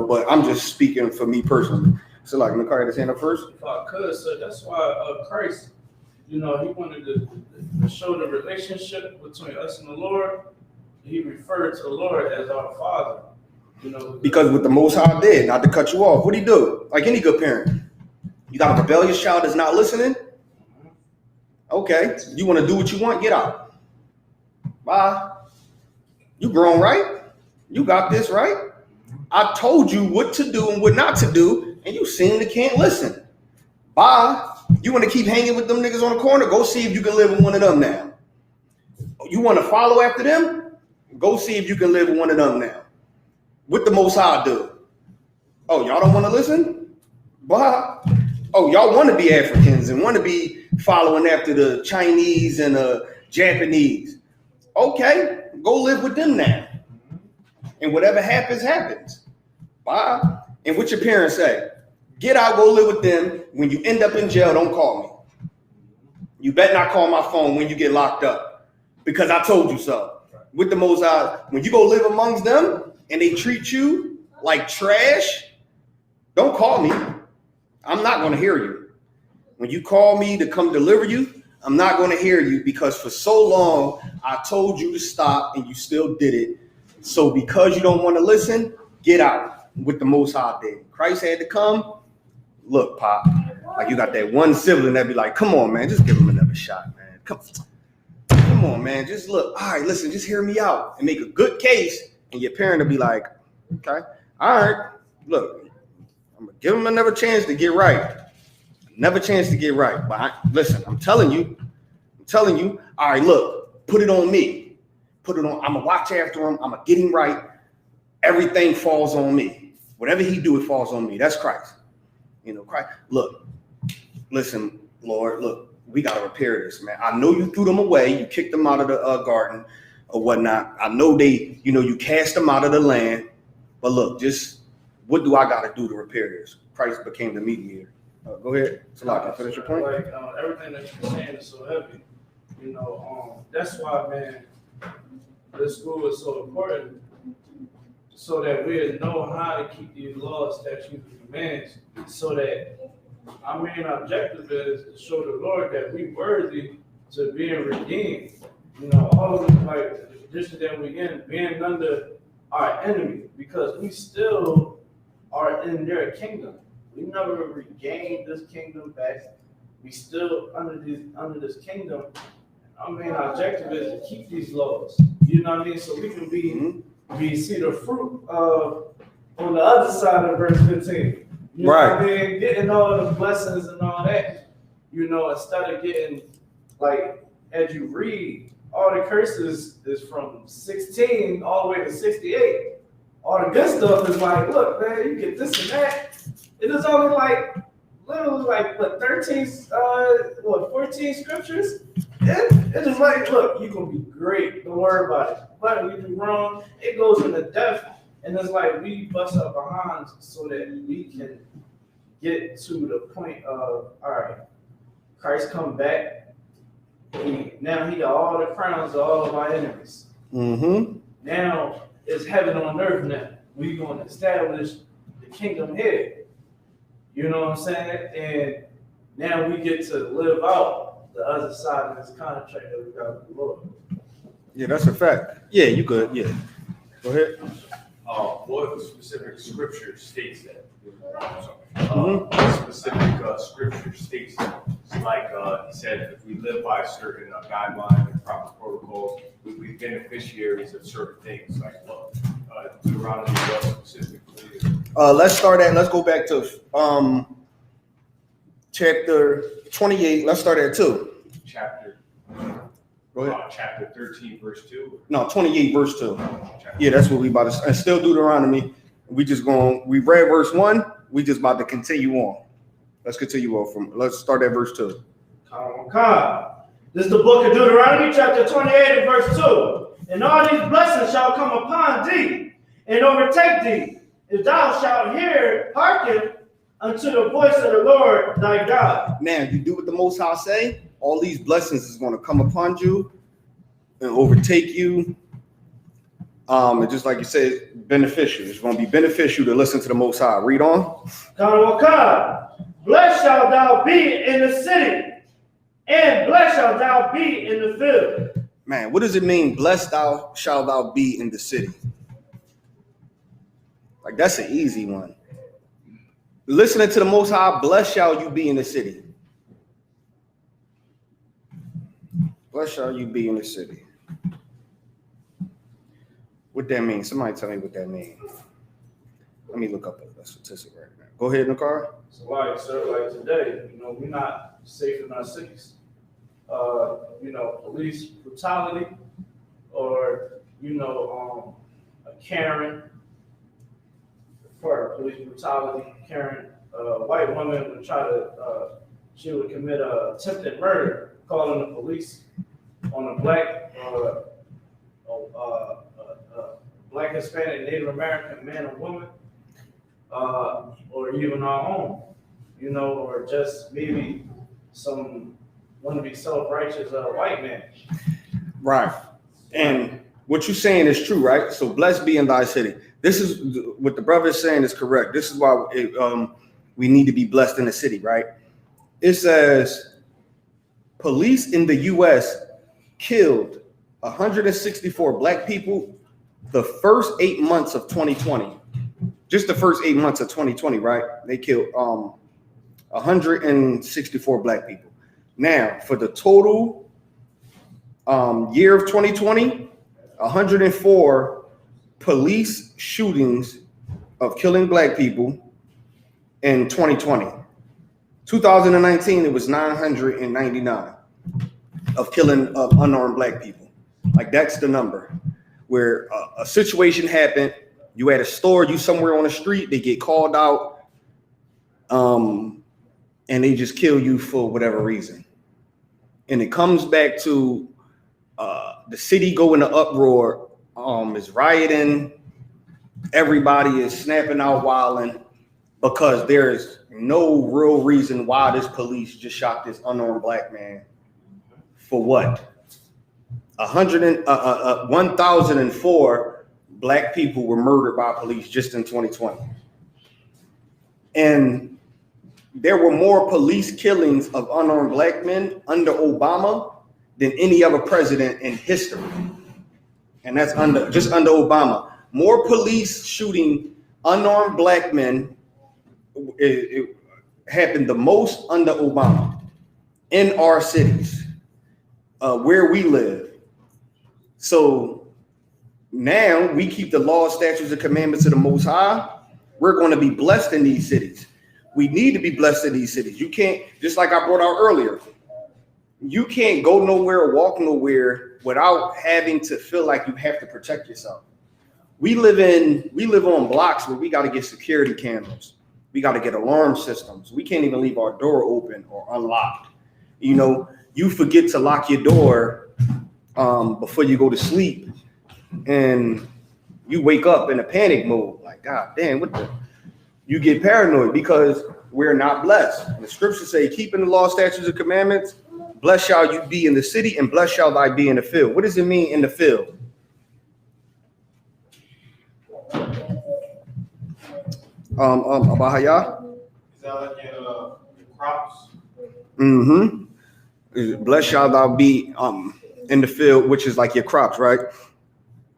but I'm just speaking for me personally. So like, Nakai, had his hand up first. If I could, so that's why Christ, he wanted to show the relationship between us and the Lord. He referred to the Lord as our Father. Because what the Most High did, not to cut you off, what do he do? Like any good parent, you got a rebellious child that's not listening. Okay, you want to do what you want? Get out. Bye. You grown, right? You got this, right? I told you what to do and what not to do, and you seem to can't listen. Bye. You want to keep hanging with them niggas on the corner? Go see if you can live with one of them now. You want to follow after them? Go see if you can live with one of them now. What the Most High do? Oh, y'all don't want to listen? Bye. Oh, y'all want to be Africans and want to be following after the Chinese and the Japanese. Okay, go live with them now. And whatever happens, happens. Bye. And what your parents say? Get out, go live with them. When you end up in jail, don't call me. You better not call my phone when you get locked up, because I told you so. With the Most High, when you go live amongst them and they treat you like trash, don't call me. I'm not going to hear you. When you call me to come deliver you, I'm not going to hear you, because for so long I told you to stop and you still did it. So because you don't want to listen, get out. With the Most High did. Christ had to come. Look, Pop, like you got that one sibling that be like, come on, man, just give him another shot, man. Come on, man, just look. All right, listen, just hear me out and make a good case. And your parent will be like, okay, all right, look, I'm gonna give him another chance to get right. Another chance to get right. But listen, I'm telling you, all right, look, put it on me. Put it on, I'm gonna watch after him, I'm gonna get him right. Everything falls on me. Whatever he do, it falls on me. That's Christ. You know, Christ. Look, listen, Lord, look, we got to repair this, man. I know you threw them away. You kicked them out of the garden or whatnot. I know they, you cast them out of the land. But look, just what do I got to do to repair this? Christ became the mediator. Go ahead. Salaki, finish your point. Like everything that you're saying is so heavy. That's why, man, this school is so important, so that we know how to keep these laws, statutes, and commands, so that our main objective is to show the Lord that we worthy to being redeemed. All of the the condition that we in, being under our enemy, because we still are in their kingdom. We never regained this kingdom back. We still under this kingdom. Our main objective is to keep these laws. You know what I mean? So we can be we see the fruit of on the other side of verse 15. You know what I mean? Getting all the blessings and all that. Instead of getting, like, as you read, all the curses is from 16 all the way to 68. All the good stuff is like, look, man, you get this and that. It is only literally 14 scriptures. It's just like, look, you're going to be great. Don't worry about it. But when you do wrong, it goes into depth. And it's like we bust our behinds so that we can get to the point of, all right, Christ come back. Now he got all the crowns of all of our enemies. Mm-hmm. Now it's heaven on earth now. We're going to establish the kingdom here. You know what I'm saying? And now we get to live out the other side of this contract that we got with the Lord. Yeah, that's a fact. Yeah, you good. Yeah. Go ahead. What specific scripture states that? Specific scripture states that. It's like he said, if we live by certain guidelines and proper protocols, we'll be beneficiaries of certain things. Like what? Deuteronomy specifically. Let's go back to chapter 28. Let's start at 2. Chapter. Go ahead. Chapter 13, verse 2. No, 28, verse 2. Yeah, that's what we about to. And still Deuteronomy. We read verse 1. We just about to continue on. Let's continue on let's start at verse 2. Come. This is the book of Deuteronomy, chapter 28 and verse 2. And all these blessings shall come upon thee and overtake thee, if thou shalt hearken unto the voice of the Lord thy God. Now, you do what the Most High say, all these blessings is going to come upon you and overtake you. And just like you said, beneficial. It's going to be beneficial to listen to the Most High. Read on. Blessed shalt thou be in the city, and blessed shalt thou be in the field. Man, what does it mean? Blessed shalt thou be in the city. Like, that's an easy one. Listening to the Most High, blessed shall you be in the city. Blessed shall you be in the city. What that mean? Somebody tell me what that means. Let me look up a statistic right now. Go ahead, Nakar. So today, we're not safe in our cities. Police brutality or, a Karen, for police brutality, Karen, white woman would she would commit attempted murder, calling the police on a black Black, Hispanic, Native American man or woman, or even our own, you know, or just maybe some want to be self-righteous white man. Right. And what you're saying is true, right? So blessed be in thy city. This is what the brother is saying is correct. This is why we need to be blessed in the city, right? It says police in the U.S. killed 164 black people the first 8 months of 2020. Just the first 8 months of 2020, right? They killed 164 black people. Now, for the total year of 2020, 104 police shootings of killing black people in 2020. 2019, it was 999 of killing of unarmed black people. Like, that's the number. Where a situation happened, you at a store, you somewhere on the street, they get called out, and they just kill you for whatever reason. And it comes back to the city go into uproar, is rioting, everybody is snapping out, wilding, because there is no real reason why this police just shot this unarmed black man. For what? 1,004 black people were murdered by police just in 2020. And there were more police killings of unarmed black men under Obama than any other president in history. And that's just under Obama. More police shooting unarmed black men. It happened the most under Obama in our cities, where we live. So now we keep the law, statutes, and commandments of the Most High. We're going to be blessed in these cities. We need to be blessed in these cities. You can't, just like I brought out earlier, you can't go nowhere or walk nowhere without having to feel like you have to protect yourself. We live on blocks where we got to get security cameras. We got to get alarm systems. We can't even leave our door open or unlocked. You know, you forget to lock your door before you go to sleep, and you wake up in a panic mode. Like, God damn, you get paranoid because we're not blessed. And the scriptures say, keeping the law, statutes, and commandments, blessed shall you be in the city, and blessed shall thy be in the field. What does it mean in the field? Abahaya? Is that like your crops? Mm-hmm. Blessed shall thou be in the field, which is like your crops, right?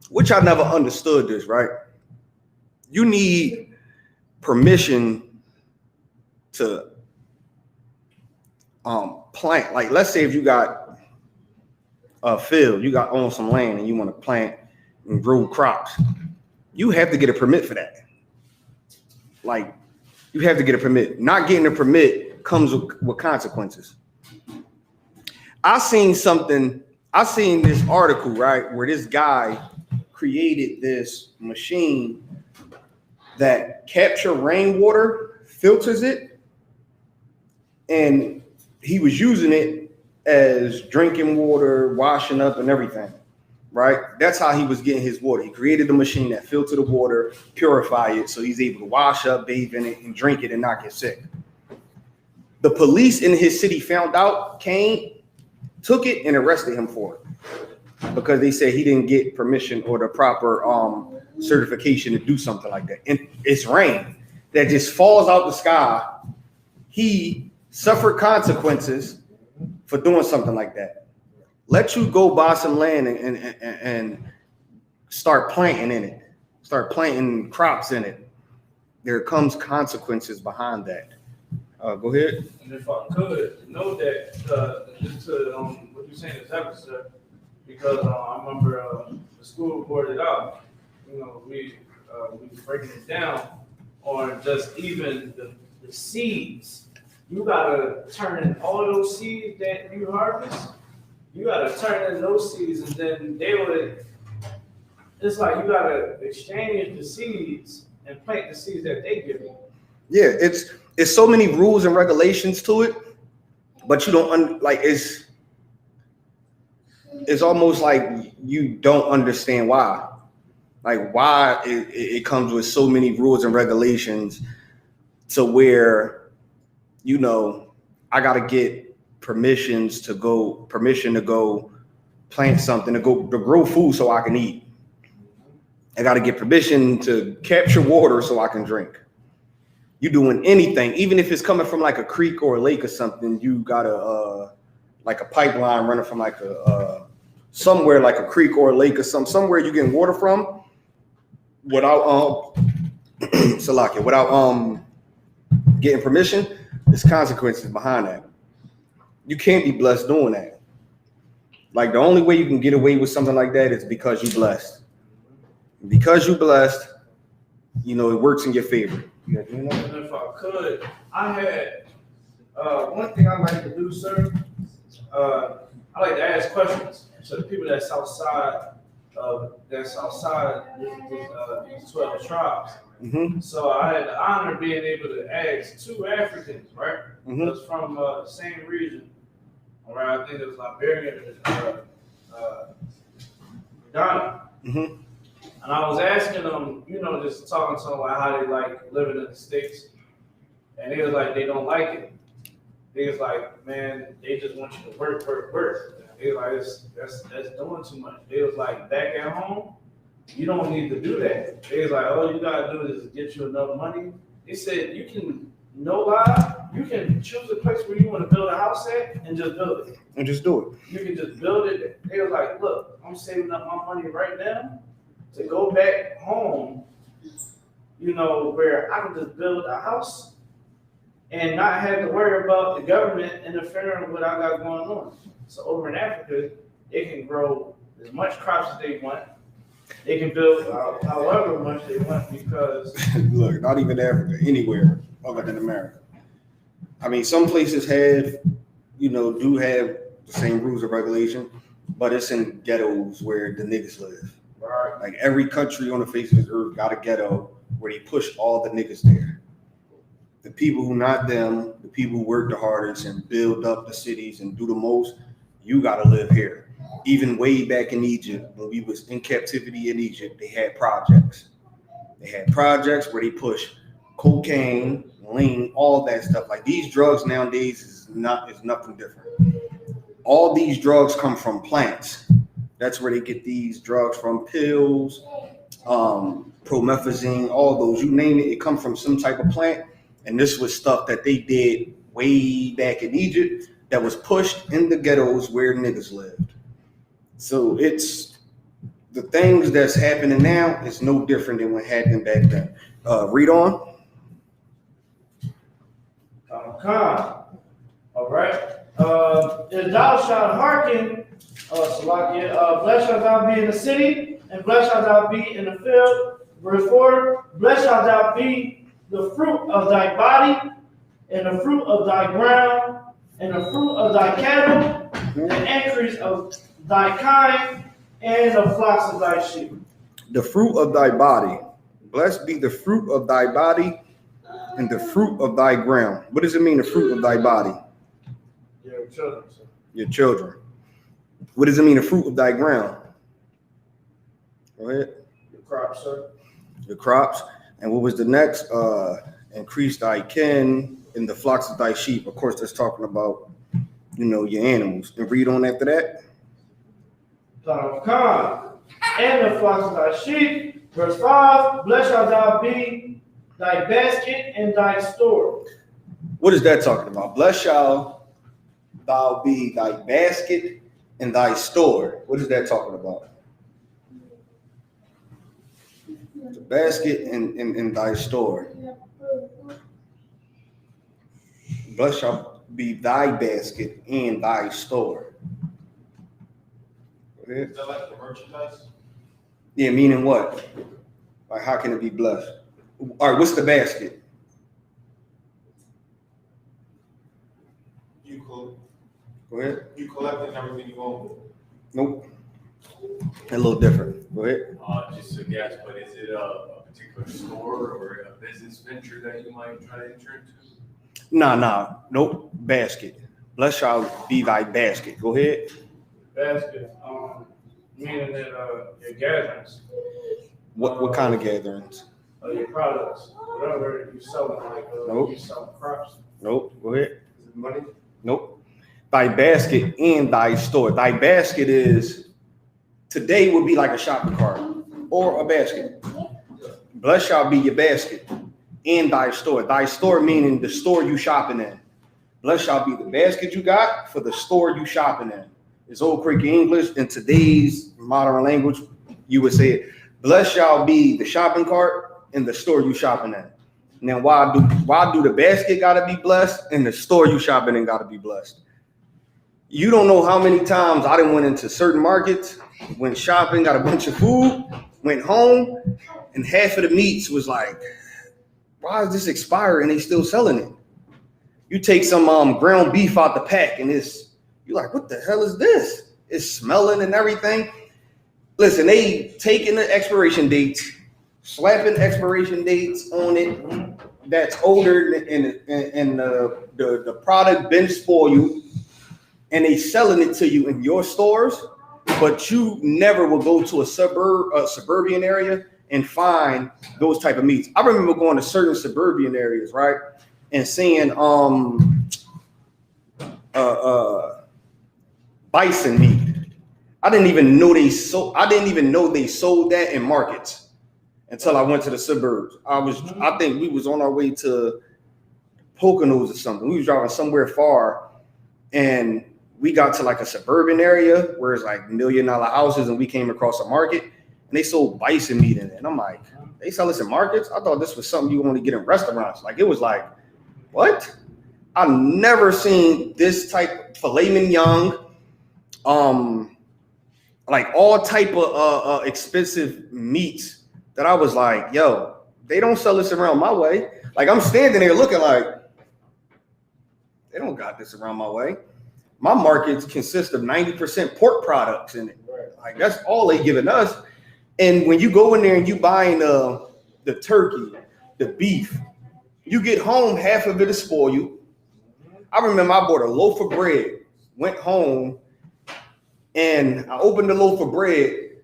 Which I never understood this, right? You need permission to plant. Like, let's say if you got a field, you got on some land and you want to plant and grow crops, you have to get a permit for that. Like, you have to get a permit. Not getting a permit comes with consequences. I seen this article, right, where this guy created this machine that captures rainwater, filters it, and he was using it as drinking water, washing up, and everything, right? That's how he was getting his water. He created a machine that filtered the water, purify it, so he's able to wash up, bathe in it, and drink it and not get sick. The police in his city found out, came, took it, and arrested him for it because they said he didn't get permission or the proper certification to do something like that. And it's rain that just falls out the sky. He suffered consequences for doing something like that. Let you go buy some land and start planting in it. Start planting crops in it. There comes consequences behind that. Go ahead. And if I could know that, just to what you're saying is episode, because I remember the school reported out, you know, we was breaking it down on just even the seeds. You gotta turn in all those seeds that you harvest. You gotta turn in those seeds, and then it's like you gotta exchange the seeds and plant the seeds that they give you. Yeah, it's so many rules and regulations to it, but you don't it's it's almost like you don't understand why. Like why it comes with so many rules and regulations to where, you know, I gotta get permission to go plant something, to grow food so I can eat. I gotta get permission to capture water so I can drink. You doing anything, even if it's coming from like a creek or a lake or something, you gotta like a pipeline running from like a somewhere like a creek or a lake or somewhere you getting water from without Salakia, without getting permission. There's consequences behind that. You can't be blessed doing that. Like the only way you can get away with something like that is because you blessed. Because you blessed, you know, it works in your favor. And if I could, I had one thing I like to do, sir. I like to ask questions to the people that's outside these 12 tribes. Mm-hmm. So I had the honor of being able to ask 2 Africans, right? Mm-hmm. That's from the same region. All right, I think it was Liberia and Ghana. Mm-hmm. And I was asking them, you know, just talking to them like how they like living in the States. And they was like, they don't like it. They was like, man, they just want you to work. They was like, that's doing too much. They was like, back at home, you don't need to do that. They was like, all you gotta do is get you enough money. They said, you can, no lie, you can choose a place where you want to build a house at and just build it. And just do it. You can just build it. They was like, look, I'm saving up my money right now to go back home, you know, where I can just build a house and not have to worry about the government interfering with what I got going on. So over in Africa, they can grow as much crops as they want. They can build however much they want because Look, not even Africa, anywhere other than America. I mean, some places have, you know, do have the same rules and regulation, but it's in ghettos where the niggas live. right, Like every country on the face of this earth got a ghetto where they push all the niggas there. The people who not them, the people who work the hardest and build up the cities and do the most, you gotta live here. Even way back in Egypt, when we was in captivity in Egypt, they had projects. They had projects where they push cocaine, lean, all that stuff. Like these drugs nowadays is nothing different. All these drugs come from plants. That's where they get these drugs from, pills, promethazine, all those, you name it, it comes from some type of plant. And this was stuff that they did way back in Egypt that was pushed in the ghettos where niggas lived. So it's the things that's happening now is no different than what happened back then. Read on. all right. If thou shalt hearken, Salakia, blessed shalt thou be in the city, and blessed shalt thou be in the field. Verse 4, blessed shalt thou be the fruit of thy body, and the fruit of thy ground, and the fruit of thy cattle, the increase of thy kind, and the flocks of thy sheep. The fruit of thy body. Blessed be the fruit of thy body and the fruit of thy ground. What does it mean, the fruit of thy body? Your children, sir. Your children. What does it mean, the fruit of thy ground? Go ahead. Your crops, sir. Your crops. And what was the next? Increase thy kin in the flocks of thy sheep. Of course, that's talking about, you know, your animals. And read on after that. And the flocks of thy sheep. Verse 5, blessed shalt thou be thy basket and thy store. What is that talking about? Blessed shall thou be thy basket and thy store. What is that talking about? The basket and thy store. Blessed shall be thy basket and thy store. Is that like the merchandise? Yeah, meaning what? Like, how can it be blessed? All right, what's the basket? Go ahead. You collecting everything you own. Nope. A little different. Go ahead. Just a guess, but is it a particular store or a business venture that you might try to enter into? Nah. Nope. Basket. Blessed shall be thy basket. Go ahead. Basket. Meaning that your gatherings, What kind of gatherings? your products, whatever you selling, like Nope. you selling crops. Nope. Go ahead. Is it money? Nope. Thy basket and thy store. Thy basket is today would be like a shopping cart or a basket. Blessed shall be your basket and thy store. Thy store meaning the store you shopping in. Blessed shall be the basket you got for the store you shopping in. It's old Creek English. In today's modern language, you would say it. Blessed shall be the shopping cart and the store you shopping in. Now, why do the basket gotta be blessed and the store you shopping in gotta be blessed? You don't know how many times I done went into certain markets, went shopping, got a bunch of food, went home, and half of the meats was like, why is this expired and they still selling it? You take some ground beef out the pack and you're like, what the hell is this? It's smelling and everything. Listen, they taking the expiration dates, slapping expiration dates on it that's older and the product been spoiled, and they selling it to you in your stores, but you never will go to a suburban area and find those type of meats. I remember going to certain suburban areas, right, and seeing bison meat. I didn't even know they sold that in markets until I went to the suburbs. I think we was on our way to Poconos or something. We was driving somewhere far, and we got to like a suburban area where it's like $1 million houses, and we came across a market and they sold bison meat in it. And I'm like, they sell this in markets? I thought this was something you only get in restaurants. Like, it was like, what? I've never seen this type filet mignon, like all type of expensive meats that I was like, yo, they don't sell this around my way. Like, I'm standing there looking like, they don't got this around my way. My markets consist of 90% pork products in it. Like, that's all they giving us. And when you go in there and you buying the turkey, the beef, you get home, half of it is spoiled. I remember I bought a loaf of bread, went home, and I opened the loaf of bread.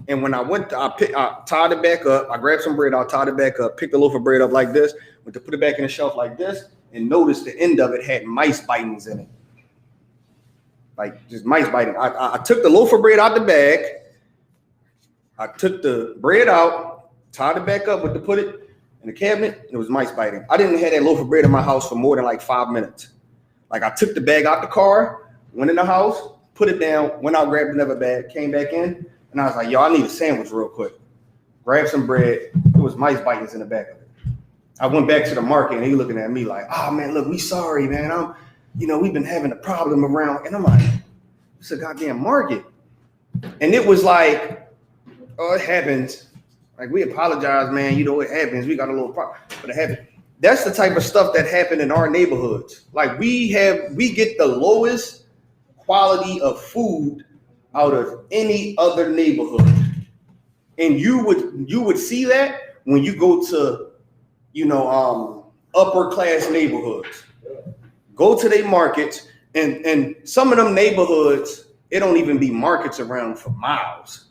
And when I went, I tied it back up. I grabbed some bread, I tied it back up, picked the loaf of bread up like this, went to put it back in the shelf like this, and noticed the end of it had mice bitings in it. Like, just mice biting. I took the loaf of bread out the bag. I took the bread out, tied it back up, put it in the cabinet, and it was mice biting. I didn't have that loaf of bread in my house for more than like 5 minutes. Like, I took the bag out the car, went in the house, put it down, went out, grabbed another bag, came back in, and I was like, yo, I need a sandwich real quick. Grabbed some bread. It was mice bitings in the back of it. I went back to the market, and they looking at me like, oh, man, look, we sorry, man. We've been having a problem around. And I'm like, it's a goddamn market. And it was like, oh, it happens. Like, we apologize, man. It happens. We got a little problem, but it happened. That's the type of stuff that happened in our neighborhoods. Like, we get the lowest quality of food out of any other neighborhood. And you would see that when you go to, upper class neighborhoods. Go to their markets, and some of them neighborhoods, it don't even be markets around for miles.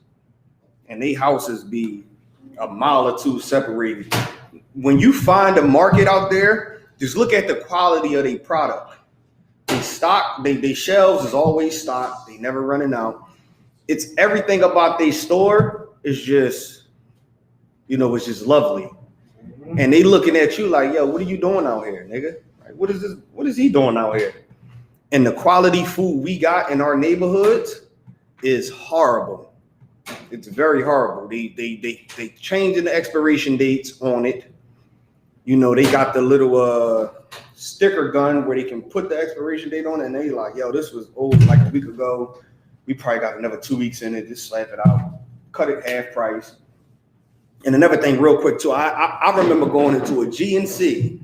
And they houses be a mile or two separated. When you find a market out there, just look at the quality of their product. They shelves is always stocked. They never running out. It's everything about their store is just, it's just lovely. And they looking at you like, yo, what are you doing out here, nigga? Like, what is this? What is he doing out here? And the quality food we got in our neighborhoods is horrible. It's very horrible. They changing the expiration dates on it. They got the little sticker gun where they can put the expiration date on it, and they like, yo, this was old like a week ago. We probably got another 2 weeks in it. Just slap it out, cut it half price. And another thing, real quick too, I remember going into a GNC.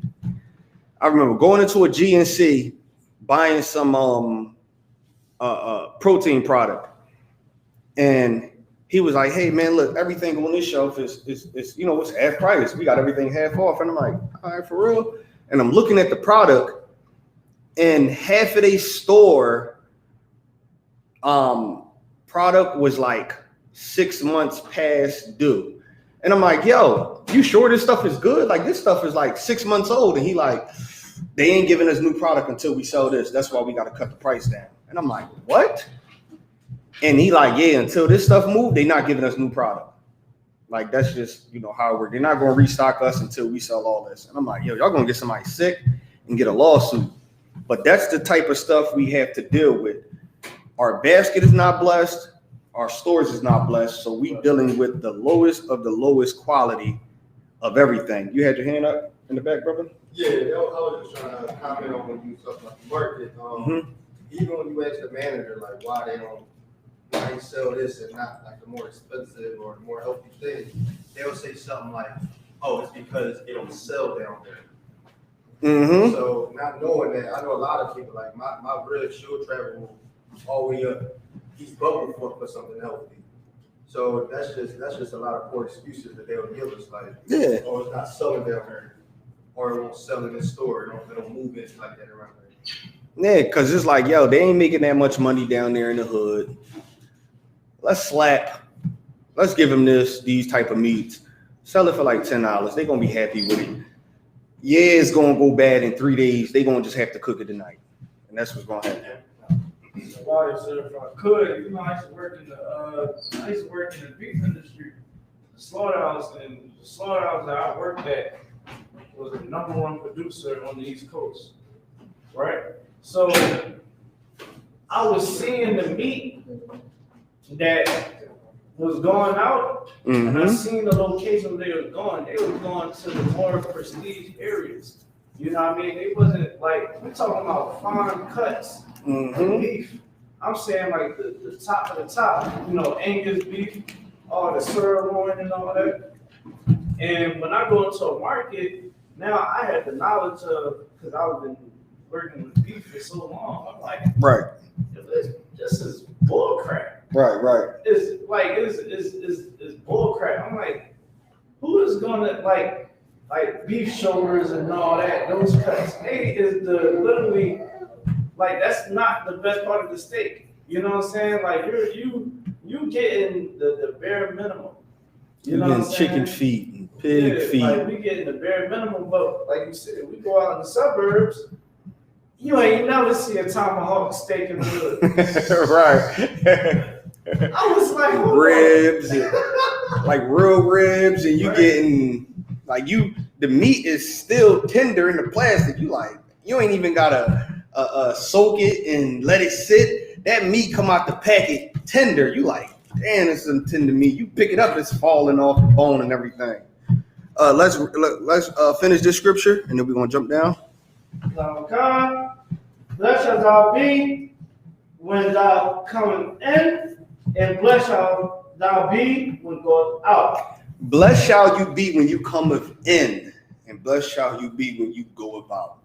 Buying some protein product, and he was like, "Hey man, look, everything on this shelf is it's half price. We got everything half off." And I'm like, "All right, for real?" And I'm looking at the product, and half of their store product was like 6 months past due. And I'm like, yo, you sure this stuff is good? Like, this stuff is like 6 months old. And he like, they ain't giving us new product until we sell this. That's why we got to cut the price down. And I'm like, what? And he like, yeah, until this stuff move, they not giving us new product. Like, that's just, you know, how it works. They're not going to restock us until we sell all this. And I'm like, yo, y'all going to get somebody sick and get a lawsuit. But that's the type of stuff we have to deal with. Our basket is not blessed. Our stores is not blessed. So we dealing with the lowest of the lowest quality of everything. You had your hand up in the back, brother? Yeah, I was just trying to comment on when you talk about the market. Even when you ask the manager, like, why they sell this and not like the more expensive or the more healthy thing, they'll say something like, oh, it's because it don't sell down there. So not knowing that, I know a lot of people, like my brother, she'll travel all the way up East Bubble for something healthy. So that's just a lot of poor excuses that they'll give us, like, Yeah. oh, it's not selling down there, or it won't sell in this store, it don't move it like that around there. Yeah, because it's like, yo, they ain't making that much money down there in the hood. Let's give them these type of meats. Sell it for like $10. They're going to be happy with it. Yeah, it's going to go bad in 3 days. They're going to just have to cook it tonight. And that's what's going to happen. Well, sir, if I could, you know, I used to work in the beef industry, the slaughterhouse that I worked at was the #1 producer on the East Coast, right? So I was seeing the meat that was going out, and I seen the location they were going. They were going to the more prestige areas. You know what I mean? It wasn't like, we're talking about farm cuts of beef. I'm saying like the top of the top, you know, Angus beef, all the sirloin and all that. And when I go into a market, now I had the knowledge of, because I've been working with beef for so long, I'm like, Right. This is bull crap. Right. It's bull crap. I'm like, who is gonna like beef shoulders and all that, those cuts? Hey, is literally like, that's not the best part of the steak. You know what I'm saying? Like, you getting the bare minimum. You know what I'm saying? Chicken feet and pig feet. Like, we getting the bare minimum, but like you said, we go out in the suburbs, you ain't never see a tomahawk steak in the hood. Right. I was like, ribs, like real ribs, and you getting like the meat is still tender in the plastic. You ain't even gotta soak it and let it sit. That meat come out the packet tender. You like, damn, it's some tender meat. You pick it up, it's falling off the bone and everything. Let's finish this scripture, and then we're gonna jump down. God, blessed shalt thou be when thou comest in, and blessed shalt thou be when goeth out. Blessed shall you be when you cometh in, and blessed shall you be when you go about.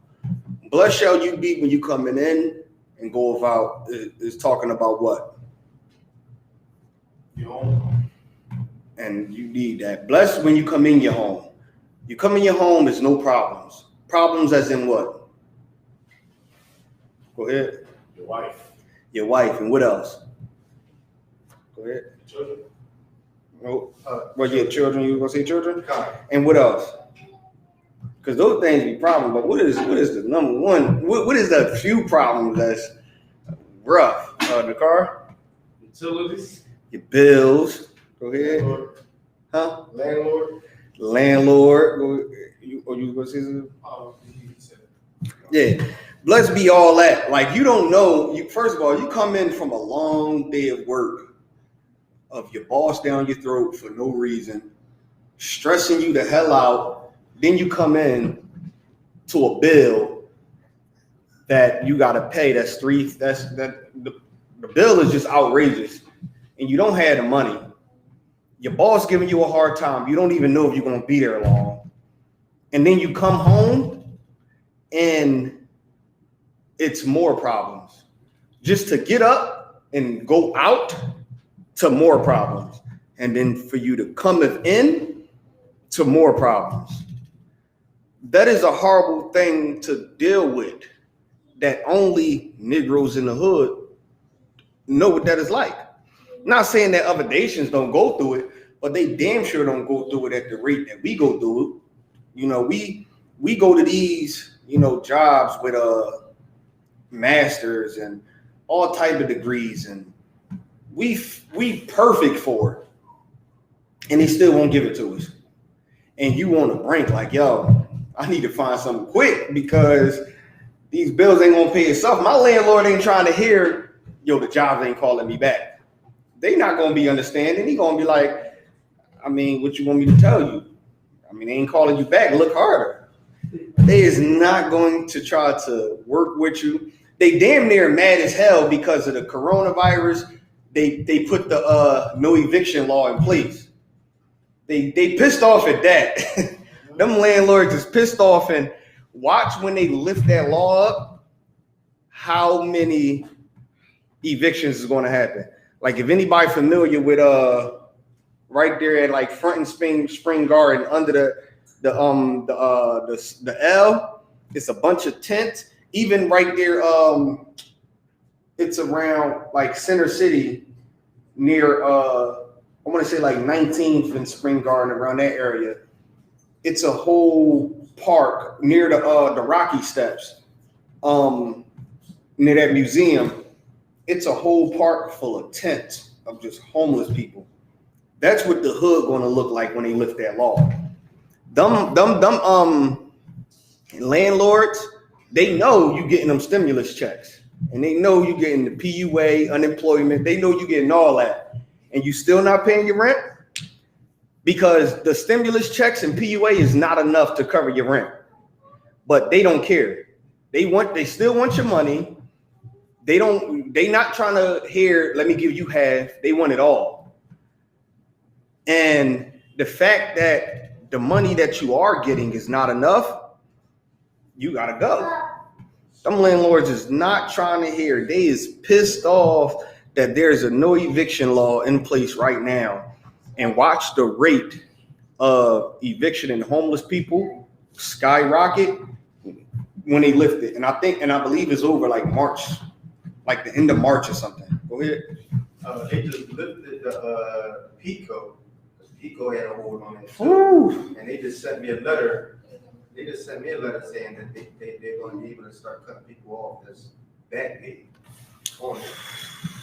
Blessed shall you be when you coming in and go about is talking about what? Your home. And you need that. Blessed when you come in your home. You come in your home, there's no problems. Problems as in what? Go ahead. Your wife. Your wife, and what else? Go ahead. Children. Oh, well, yeah, children. You gonna say children? God. And what else? Because those things be problems. But what is the number one? What is the few problems that's rough? The car, Utilities. your bills. Go ahead. Landlord. Huh? Landlord. You gonna say something? Oh, he said. Yeah. Blessed be all that. Like, you don't know. First of all, you come in from a long day of work, of your boss down your throat for no reason, stressing you the hell out. Then you come in to a bill that you gotta pay. The bill is just outrageous, and you don't have the money. Your boss giving you a hard time. You don't even know if you're gonna be there long. And then you come home and it's more problems. Just to get up and go out to more problems. And then for you to come in to more problems. That is a horrible thing to deal with, that only Negroes in the hood know what that is like. Not saying that other nations don't go through it, but they damn sure don't go through it at the rate that we go through it. You know, we go to these, you know, jobs with masters and all type of degrees, and we perfect for it, and they still won't give it to us. And you want to brink like, yo, I need to find something quick because these bills ain't gonna pay itself. My landlord ain't trying to hear, yo, the jobs ain't calling me back. They not gonna be understanding. He gonna be like, I mean, what you want me to tell you? I mean, they ain't calling you back. Look harder. They is not going to try to work with you. They damn near mad as hell because of the coronavirus. They put the no eviction law in place. They pissed off at that. Them landlords is pissed off, and watch when they lift that law up, how many evictions is going to happen. Like if anybody familiar with right there at like Front and Spring Garden under the L, it's a bunch of tents. Even right there, it's around like Center City near I want to say like 19th and Spring Garden, around that area. It's a whole park near the Rocky Steps, near that museum. It's a whole park full of tents of just homeless people. That's what the hood going to look like when they lift that law. Them landlords, they know you getting them stimulus checks, and they know you getting the PUA, unemployment. They know you getting all that, and you still not paying your rent because the stimulus checks and PUA is not enough to cover your rent. But they don't care. They still want your money. They not trying to hear, let me give you half. They want it all. And the fact that the money that you are getting is not enough, you gotta go. Some landlords is not trying to hear. They is pissed off that there's a no eviction law in place right now. And watch the rate of eviction and homeless people skyrocket when they lift it. And I believe it's over like March, like the end of March or something. Go ahead. They just lifted the PICO. PICO had a hold on it. Ooh. And they just sent me a letter. They just sent me a letter saying that they're going to be able to start cutting people off that's back pay on it.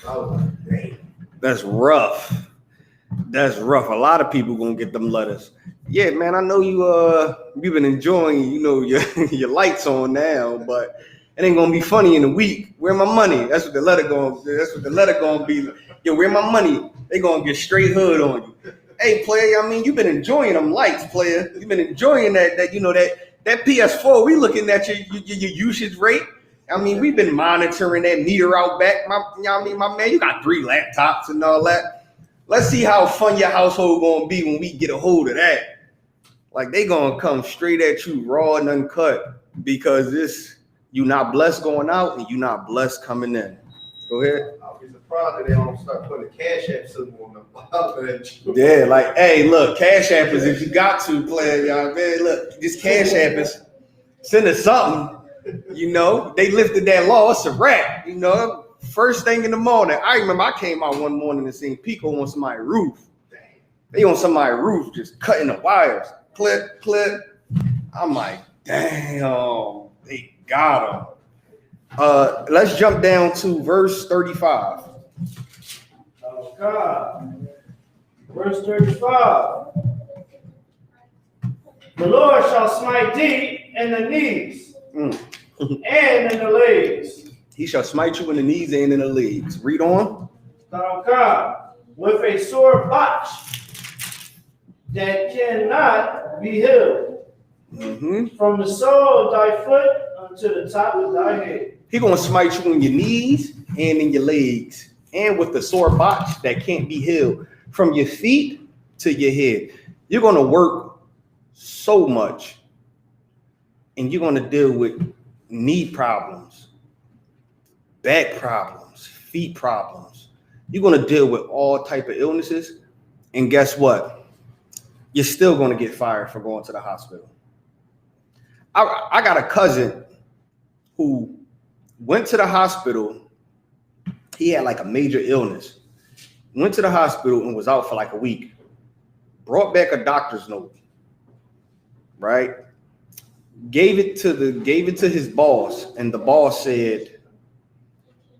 I was like, dang. That's rough. That's rough. A lot of people gonna get them letters. Yeah, man. I know you've been enjoying, you know, your lights on now, but it ain't gonna be funny in a week. Where my money? That's what the letter gonna be. Yo, where my money? They gonna get straight hood on you. Hey, player. I mean, you've been enjoying them lights, player. You've been enjoying that you know that PS4. We looking at your usage rate. I mean, we've been monitoring that meter out back. You know what I mean, my man, you got 3 laptops and all that. Let's see how fun your household gonna be when we get a hold of that. Like they gonna come straight at you raw and uncut because you not blessed going out and you not blessed coming in. Go ahead. I'll be surprised if they don't start putting a Cash App symbol on them. Yeah, like, hey, look, Cash App is if you got to play, y'all. Man, look, this Cash App is send us something. You know, they lifted that law. It's a wrap. You know, first thing in the morning. I remember I came out one morning and seen PICO on somebody's roof. They on somebody's roof just cutting the wires. Clip, clip. I'm like, damn, they got them. Let's jump down to verse 35. Oh God. Verse 35. The Lord shall smite thee in the knees and in the legs. He shall smite you in the knees and in the legs. Read on. Oh God. With a sore botch that cannot be healed. From the sole of thy foot unto the top of thy head. He gonna smite you in your knees and in your legs, and with the sore botch that can't be healed, from your feet to your head. You're gonna work so much, and you're gonna deal with knee problems, back problems, feet problems. You're gonna deal with all type of illnesses, and guess what? You're still gonna get fired for going to the hospital. I got a cousin who went to the hospital. He had like a major illness. went to the hospital and was out for like a week. Brought back a doctor's note, right? Gave it to his boss, and the boss said,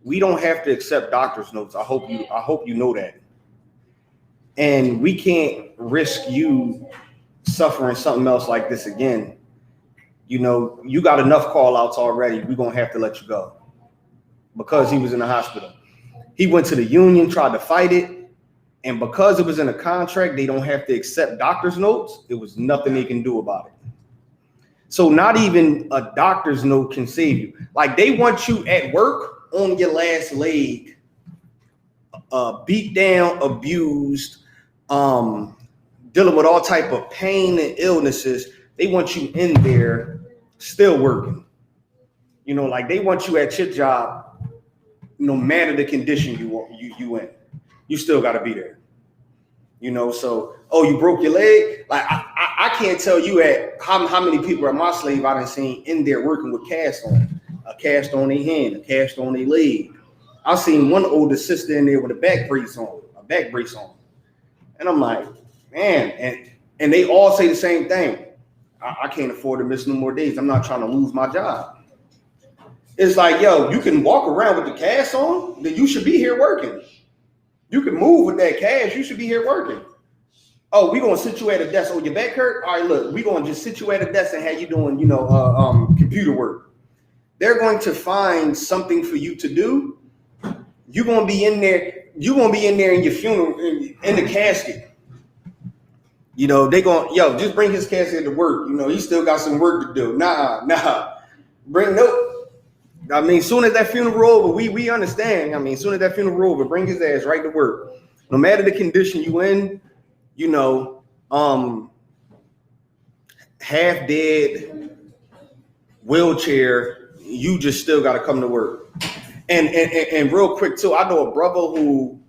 "We don't have to accept doctor's notes. I hope you know that. And we can't risk you suffering something else like this again. You know, you got enough call outs already. We're gonna have to let you go." Because he was in the hospital. He went to the union, tried to fight it, and because it was in a contract, they don't have to accept doctor's notes. It was nothing they can do about it. So not even a doctor's note can save you. Like, they want you at work on your last leg, beat down, abused, dealing with all type of pain and illnesses. They want you in there still working. You know, like, they want you at your job, no matter the condition you in. You still got to be there. You know, so, oh, you broke your leg? Like, I can't tell you at how many people at my slave I done seen in there working with cast on. A cast on their hand, a cast on their leg. I've seen one older sister in there with a back brace on. And I'm like, man, and they all say the same thing. I can't afford to miss no more days. I'm not trying to lose my job. It's like, yo, you can walk around with the cast on, then you should be here working. You can move with that cast, you should be here working. Oh, we gonna sit you at a desk. Oh, your back hurt? All right, look, we gonna just sit you at a desk and have you doing, computer work. They're going to find something for you to do. You're gonna be in there. You're gonna be in there in your funeral, in the casket. You know, they gonna, just bring his casket to work. You know, he still got some work to do. Nah. I mean, soon as that funeral over, we understand. I mean, soon as that funeral over, bring his ass right to work. No matter the condition you in, you know, half dead, wheelchair, you just still got to come to work. And real quick too, I know a brother who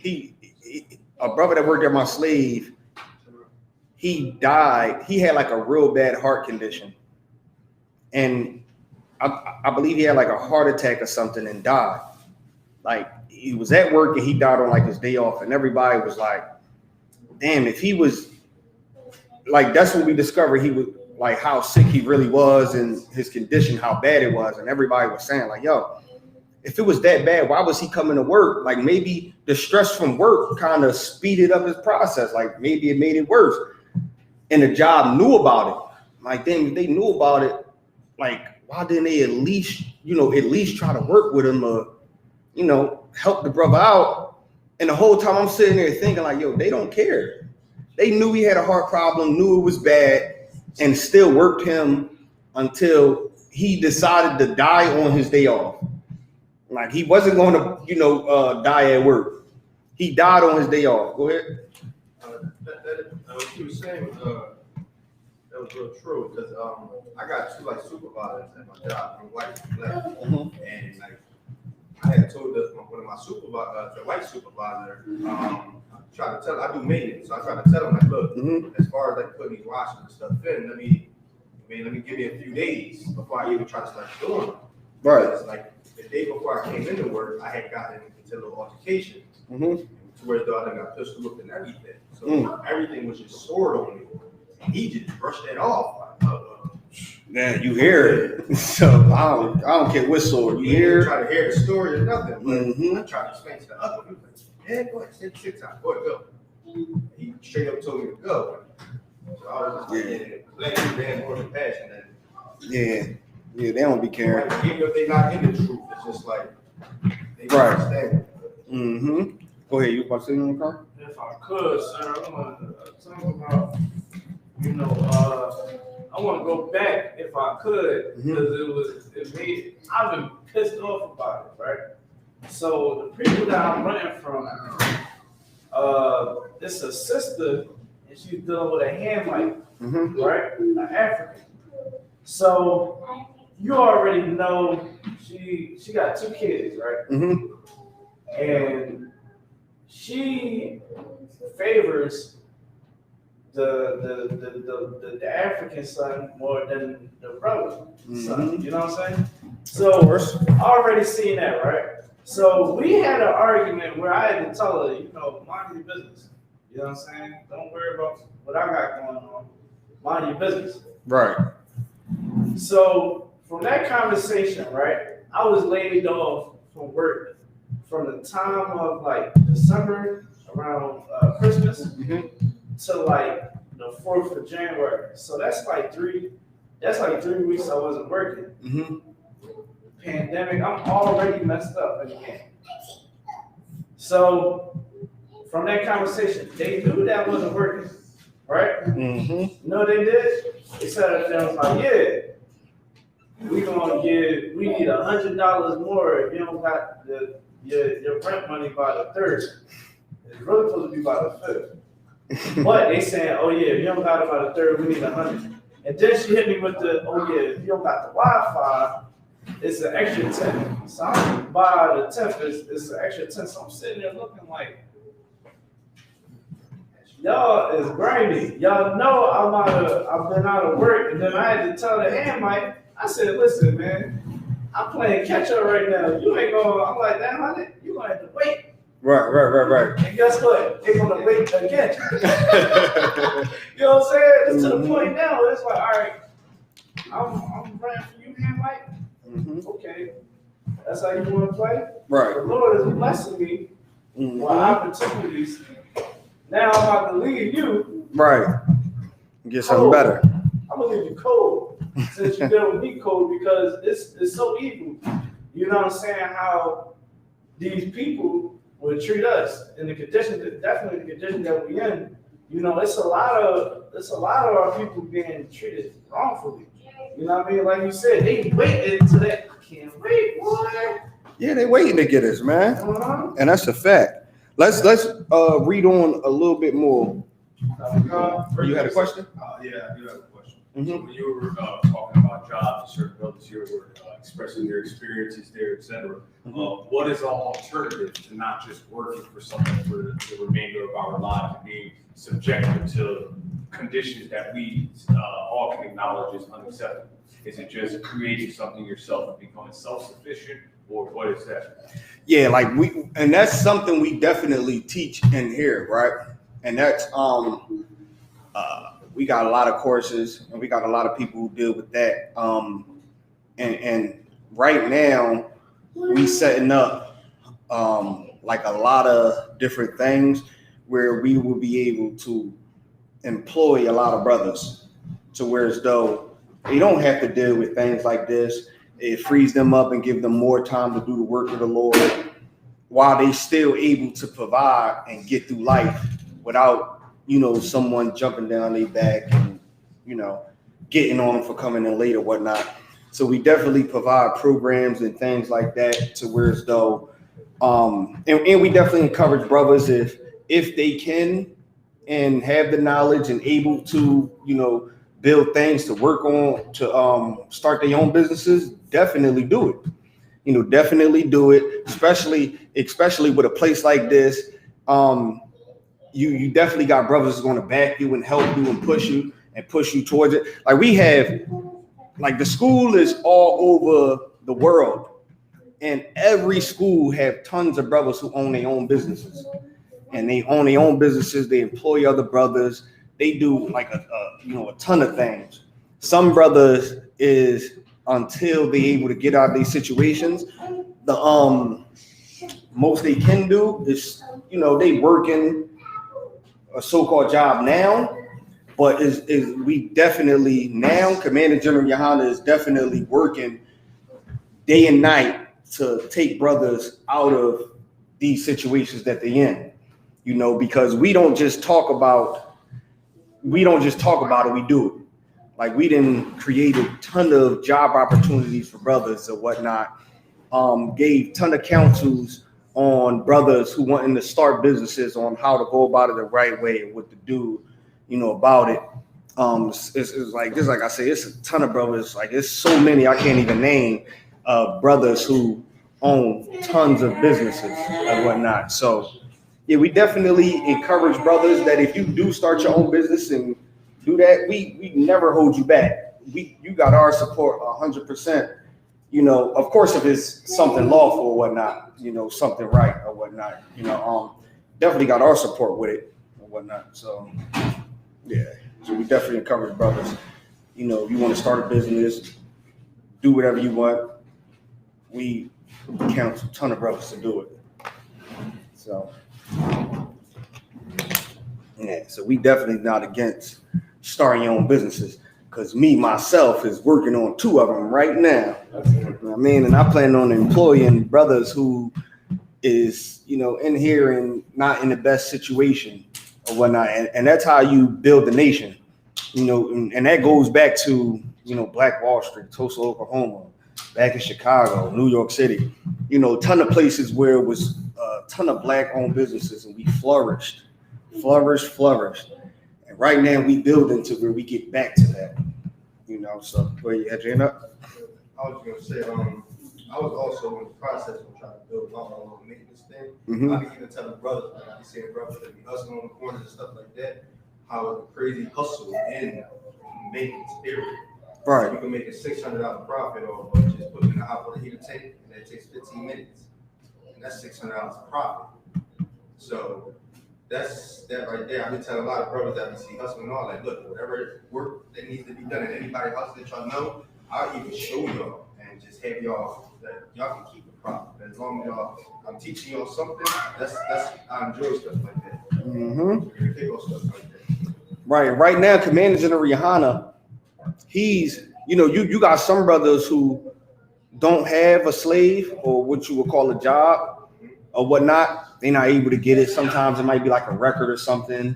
a brother that worked at my slave. He died. He had like a real bad heart condition, and I believe he had like a heart attack or something and died. Like, he was at work and he died on like his day off, and everybody was like, damn, if he was like, that's when we discovered he was like how sick he really was and his condition, how bad it was. And everybody was saying like, yo, if it was that bad, why was he coming to work? Like, maybe the stress from work kind of speeded up his process. Like, maybe it made it worse. And the job knew about it. Like, then if they knew about it, like, why didn't they at least try to work with him or, help the brother out? And the whole time I'm sitting there thinking like, yo, they don't care. They knew he had a heart problem, knew it was bad, and still worked him until he decided to die on his day off. Like, he wasn't going to, die at work. He died on his day off. Go ahead. What you were saying, that was real true, because I got two supervisors at my job, my white and black, and like I had told one of my supervisors, the white supervisor, tried to tell, I do maintenance, so I tried to tell him like, look, as far as like putting these washers and stuff in, let me give you a few days before I even try to start doing them. Right. Because like the day before I came into work, I had gotten into a little altercation, to where I got pistol whipped and everything. So everything was just stored on me. And he just brushed that off. Man, you hear it. So I don't care what sword you hear. Try to hear the story or nothing. But I tried to explain to the other one. He was like, yeah, go ahead, say it 6 times. Go ahead, go. He straight up told me to go. So I was just like, damn more compassion. Yeah, they don't be caring. Like, even if they're not in the truth, it's just like they don't understand. Go ahead, you about to say on the car? If I could, sir, I want to talk about, I want to go back if I could, because I've been pissed off about it, right? So the people that I'm running from, it's a sister, and she's dealing with a hand mic, right? An African. So you already know she got 2 kids, right? And she favors the African son more than the brother son. You know what I'm saying? So I already seen that, right? So we had an argument where I had to tell her, mind your business. You know what I'm saying? Don't worry about what I got going on. Mind your business. Right. So from that conversation, right, I was laid off from work from the time of like December around Christmas to like the 4th of January. So that's like 3 weeks I wasn't working. Pandemic, I'm already messed up again. So from that conversation, they knew that wasn't working, right? You know what they did? They said they was like, yeah, we need $100 more if you don't got your rent money by the 3rd. It's really supposed to be by the 5th. But they saying, oh yeah, if you don't got it by the 3rd, we need 100. And then she hit me with the, oh yeah, if you don't got the Wi-Fi, it's an extra 10. So I'm by the 10th, it's an extra 10. So I'm sitting there looking like, y'all is grimy. Y'all know I've been out of work. And then I had to tell the hand Mike, I said, listen, man, I'm playing catch up right now. You ain't going, I'm like, that 100, you gonna have to wait. Right. And guess what? They're gonna wait again. You know what I'm saying? It's to the point now, it's like, all right, I'm praying for you, hand Mike. Okay, that's how you want to play? Right. The Lord is blessing me with opportunities. Now I'm about to leave you. Right. Get something better. I'm gonna leave you cold since you deal with me cold because it's so evil. You know what I'm saying? How these people would treat us in the condition, definitely the condition that we in. It's a lot of our people being treated wrongfully. You know what I mean? Like you said, they waited until that. I can't wait, boy. Yeah, they waiting to get us, man. And that's a fact. Let's read on a little bit more. You had a question? Yeah, I do have a question. So when you were talking about jobs, certain brothers here were expressing their experiences there, etc. What is an alternative to not just working for something for the remainder of our lives and being subjected to conditions that we all can acknowledge is unacceptable? Is it just creating something yourself and becoming self-sufficient, or what is that? Yeah, and that's something we definitely teach in here, right? And that's we got a lot of courses and we got a lot of people who deal with that. And right now we setting up like a lot of different things where we will be able to employ a lot of brothers to where as though they don't have to deal with things like this. It frees them up and give them more time to do the work of the Lord while they still able to provide and get through life without, someone jumping down their back and, getting on them for coming in late or whatnot. So we definitely provide programs and things like that to where as though, and we definitely encourage brothers if they can and have the knowledge and able to, build things to work on to start their own businesses, definitely do it. Definitely do it, especially with a place like this. You definitely got brothers who's going to back you and help you and push you towards it. Like we have, like the school is all over the world, and every school have tons of brothers who own their own businesses, and they own their own businesses. They employ other brothers. They do like a ton of things. Some brothers is until they able to get out of these situations, the most they can do is they working a so-called job now, but is we definitely now Commander General Yohanna is definitely working day and night to take brothers out of these situations that they're in, because we don't just talk about it, we do it. Like we didn't create a ton of job opportunities for brothers or whatnot, gave ton of counsels on brothers who wanting to start businesses on how to go about it the right way and what to do, about it. It's like just like I say, it's a ton of brothers. Like it's so many I can't even name brothers who own tons of businesses and whatnot. So yeah, we definitely encourage brothers that if you do start your own business and do that, we never hold you back. You got our support 100%. you know, of course, if it's something lawful or whatnot, you know, something right or whatnot, you know, definitely got our support with it or whatnot. So, yeah, so we definitely encourage brothers. You know, if you want to start a business, do whatever you want. We count a ton of brothers to do it. So, yeah, so we definitely not against starting your own businesses. Because me, myself, is working on 2 of them right now. You know what I mean? And I plan on employing brothers who is, you know, in here and not in the best situation or whatnot. And that's how you build the nation. You know, and that goes back to, you know, Black Wall Street, Tulsa, Oklahoma, back in Chicago, New York City. You know, a ton of places where it was a ton of Black-owned businesses, and we flourished. And right now we building to where we get back to that, you know. So where you had your hand up? I was gonna say, I was also in the process of trying to build my own maintenance thing. Mm-hmm. I be even telling brothers, like I be seeing brothers that be hustling on the corners and stuff like that, how it's a crazy hustle in maintenance period. Right. You can make a $600 profit off of just putting in a hot water heater tank, and that takes 15 minutes, and that's $600 profit. So that's that right there. I've been telling a lot of brothers that we see hustling and all that. Look, whatever work that needs to be done, and anybody hustling that y'all know, I'll even show y'all and just have y'all that y'all can keep the profit. As long as y'all, I'm teaching y'all something. That's I enjoy stuff like that. Mm-hmm. Pick on stuff like that. Right now, Commander General Yohanna, he's, you know, you got some brothers who don't have a slave or what you would call a job or whatnot. They're not able to get it. Sometimes it might be like a record or something,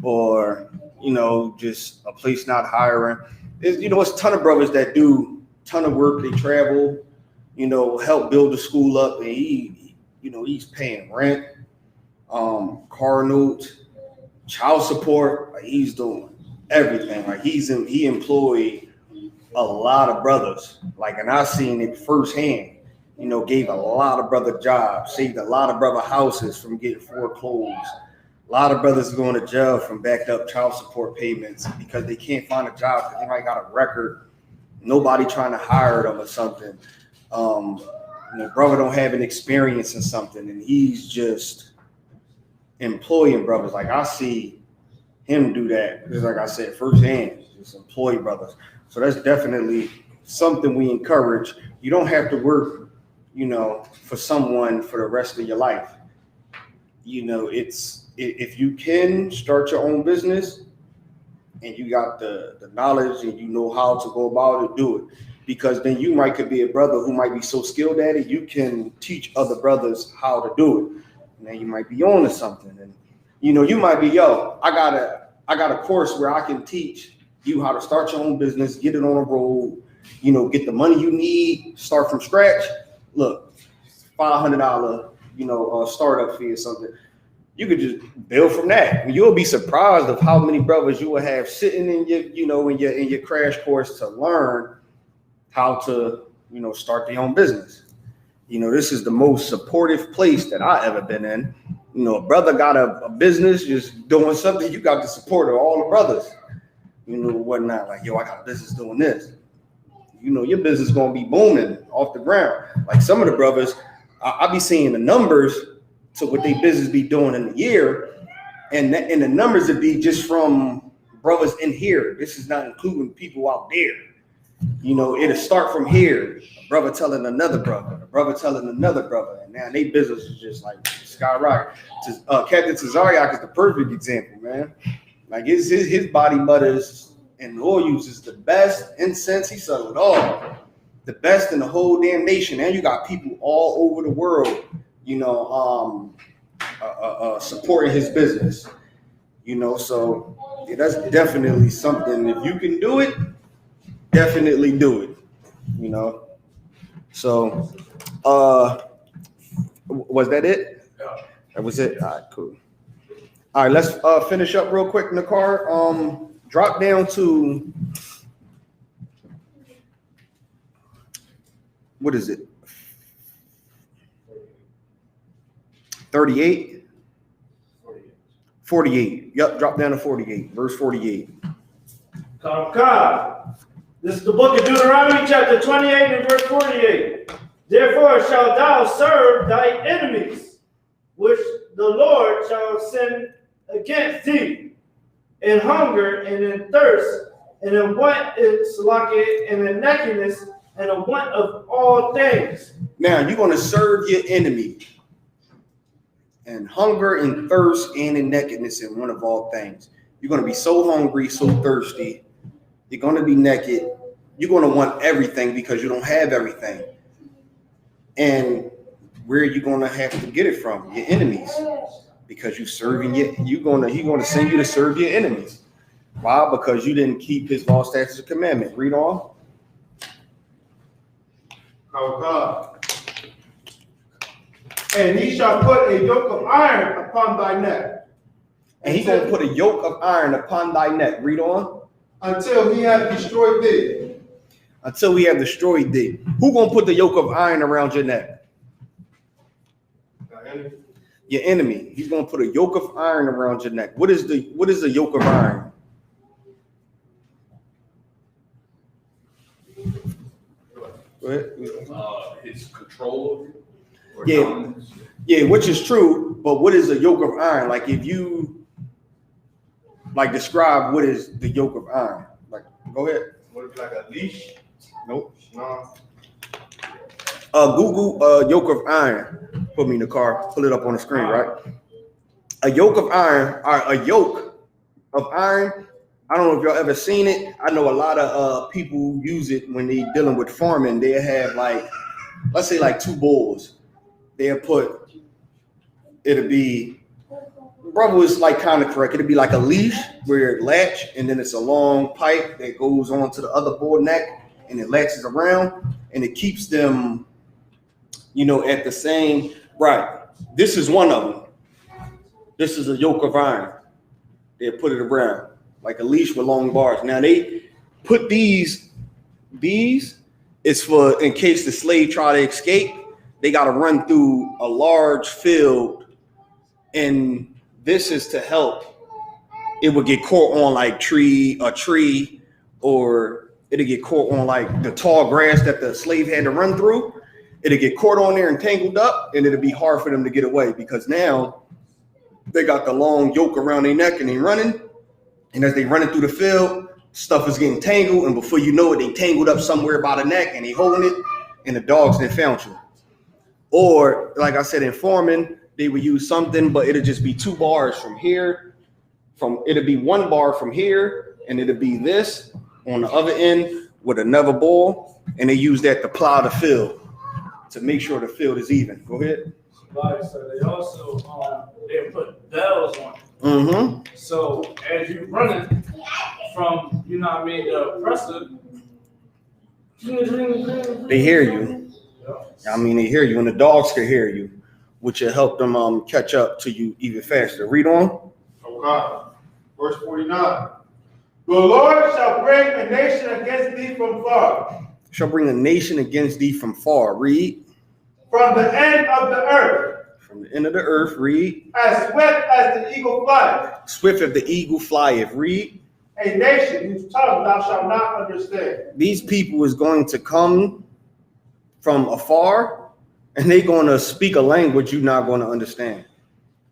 or, you know, just a place not hiring. You know, it's a ton of brothers that do a ton of work. They travel, you know, help build the school up, and he's paying rent, car notes, child support. Like, he's doing everything. Like he employed a lot of brothers. Like, and I seen it firsthand. You know, gave a lot of brother jobs, saved a lot of brother houses from getting foreclosed. A lot of brothers going to jail from backed up child support payments because they can't find a job because they might got a record. Nobody trying to hire them or something. You know, brother don't have an experience in something, and he's just employing brothers. Like, I see him do that. Just like I said, firsthand, just employ brothers. So that's definitely something we encourage. You don't have to work, you know, for someone for the rest of your life. You know, if you can start your own business and you got the knowledge and you know how to go about it, do it. Because then you could be a brother who might be so skilled at it, you can teach other brothers how to do it. And then you might be on to something. And, you know, you might be, I got a course where I can teach you how to start your own business, get it on the road, you know, get the money you need, start from scratch. Look, $500, you know, startup fee or something. You could just build from that. And you'll be surprised of how many brothers you will have sitting in your, you know, in your crash course to learn how to, you know, start their own business. You know, this is the most supportive place that I ever been in. You know, a brother got a business just doing something, you got the support of all the brothers. You know, whatnot. Like, I got a business doing this. You know, your business gonna be booming off the ground. Like, some of the brothers, I be seeing the numbers to what they business be doing in a year, and the numbers would be just from brothers in here. This is not including people out there. You know, it'll start from here. A brother telling another brother, a brother telling another brother, and now they business is just like skyrocket. Captain Tazariak is the perfect example, man. Like, his body butters and oil use is the best incense. He sold it all. The best in the whole damn nation. And you got people all over the world, you know, supporting his business. You know, so yeah, that's definitely something. If you can do it, definitely do it. You know. So was that it? Yeah. That was it? All right, cool. All right, let's finish up real quick in the car. Drop down to, what is it? 38? 48. Yep, drop down to 48, verse 48. Come. This is the book of Deuteronomy, chapter 28 and verse 48. Therefore shalt thou serve thy enemies, which the Lord shall send against thee, in hunger and in thirst, and in want and in nakedness, and in want of all things. Now you're going to serve your enemy in hunger and thirst and in nakedness and want of all things. You're going to be so hungry, so thirsty. You're going to be naked. You're going to want everything because you don't have everything. And where are you going to have to get it from? Your enemies. Because he's going to send you to serve your enemies. Why? Because you didn't keep his law, statutes, and commandment. Read on. Oh God. And he shall put a yoke of iron upon thy neck. And he's going to put a yoke of iron upon thy neck. Read on. Until he hath destroyed thee. Until we have destroyed thee. Who going to put the yoke of iron around your neck? Your enemy. He's going to put a yoke of iron around your neck. What is the yoke of iron? Go ahead. His control of you? Or Yeah. dominance? Yeah, which is true, but what is a yoke of iron? Like if you describe what is the yoke of iron. Like, go ahead. Would it be like a leash? Nope. No. Google yoke of iron. Put me in the car. Pull it up on the screen, right? A yoke of iron, or a yoke of iron. I don't know if y'all ever seen it. I know a lot of people use it when they dealing with farming. They have let's say two bulls. They'll put, it'll be, brother was kind of correct. It'll be like a leash where it latch, and then it's a long pipe that goes on to the other bull neck, and it latches around, and it keeps them, at the same, right. This is one of them. This is a yoke of iron. They'll put it around like a leash with long bars. Now they put these is for in case the slave try to escape, they got to run through a large field, and this is to help. It would get caught on a tree, or it'll get caught on the tall grass that the slave had to run through. It'll get caught on there and tangled up, and it'll be hard for them to get away because now they got the long yoke around their neck and they running. And as they running through the field, stuff is getting tangled, and before you know it, they tangled up somewhere by the neck and they holding it, and the dogs then found you. Or like I said, in farming, they would use something, but it'll just be 2 bars from here. It'll be 1 bar from here, and it'll be this on the other end with another ball, and they use that to plow the field to make sure the field is even. Go ahead. Right, so they also they put bells on it. Mm-hmm. So as you running from, the oppressor, They hear you. They hear you, and the dogs can hear you, which will help them catch up to you even faster. Read on. Oh God. Verse 49. The Lord shall bring a nation against thee from far. Shall bring a nation against thee from far. Read. From the end of the earth. From the end of the earth. Read. As swift as the eagle flieth. Swift as the eagle flieth. Read. A nation whose tongue thou shalt not understand. These people is going to come from afar, and they're going to speak a language you're not going to understand.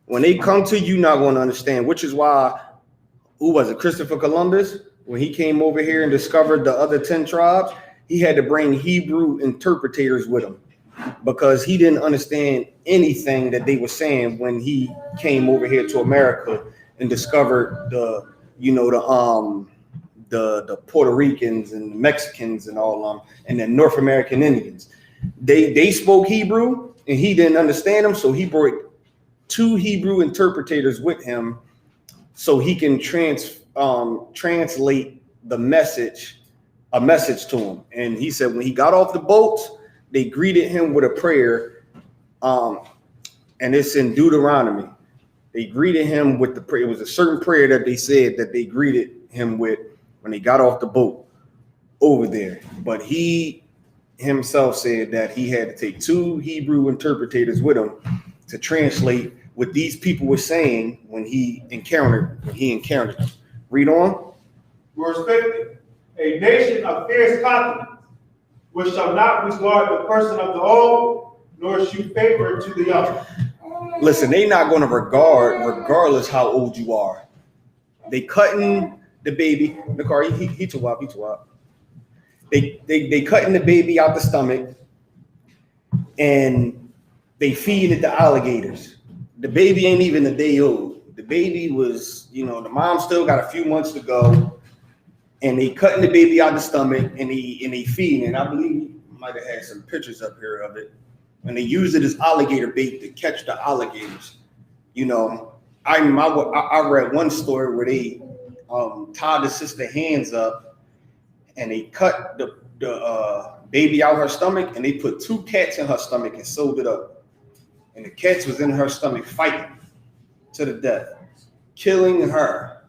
When they come to you, you're not going to understand, which is why, who was it, Christopher Columbus? When he came over here and discovered the other 10 tribes, he had to bring Hebrew interpreters with him because he didn't understand anything that they were saying when he came over here to America and discovered the Puerto Ricans and the Mexicans and all of them, and the North American Indians. They spoke Hebrew and he didn't understand them, so he brought 2 Hebrew interpreters with him so he can translate a message to him. And he said when he got off the boat, they greeted him with a prayer, and it's in Deuteronomy. They greeted him with the prayer. It was a certain prayer that they said that they greeted him with when he got off the boat over there. But he himself said that he had to take 2 Hebrew interpreters with him to translate what these people were saying when he encountered them. Read on. Verse 50. a nation of fierce countenance, which shall not regard the person of the old, nor shew favor to the young. Listen, they not going to regardless how old you are. They cutting the baby. Nicole, he too up. They cutting the baby out the stomach, and they feeding it to alligators. The baby ain't even a day old. The baby was, the mom still got a few months to go, and they cutting the baby out the stomach, and they feeding it. I believe you might have had some pictures up here of it. And they use it as alligator bait to catch the alligators. I read one story where they tied the sister's hands up, and they cut the baby out her stomach, and they put 2 cats in her stomach and sewed it up. And the cats was in her stomach fighting to the death, killing her.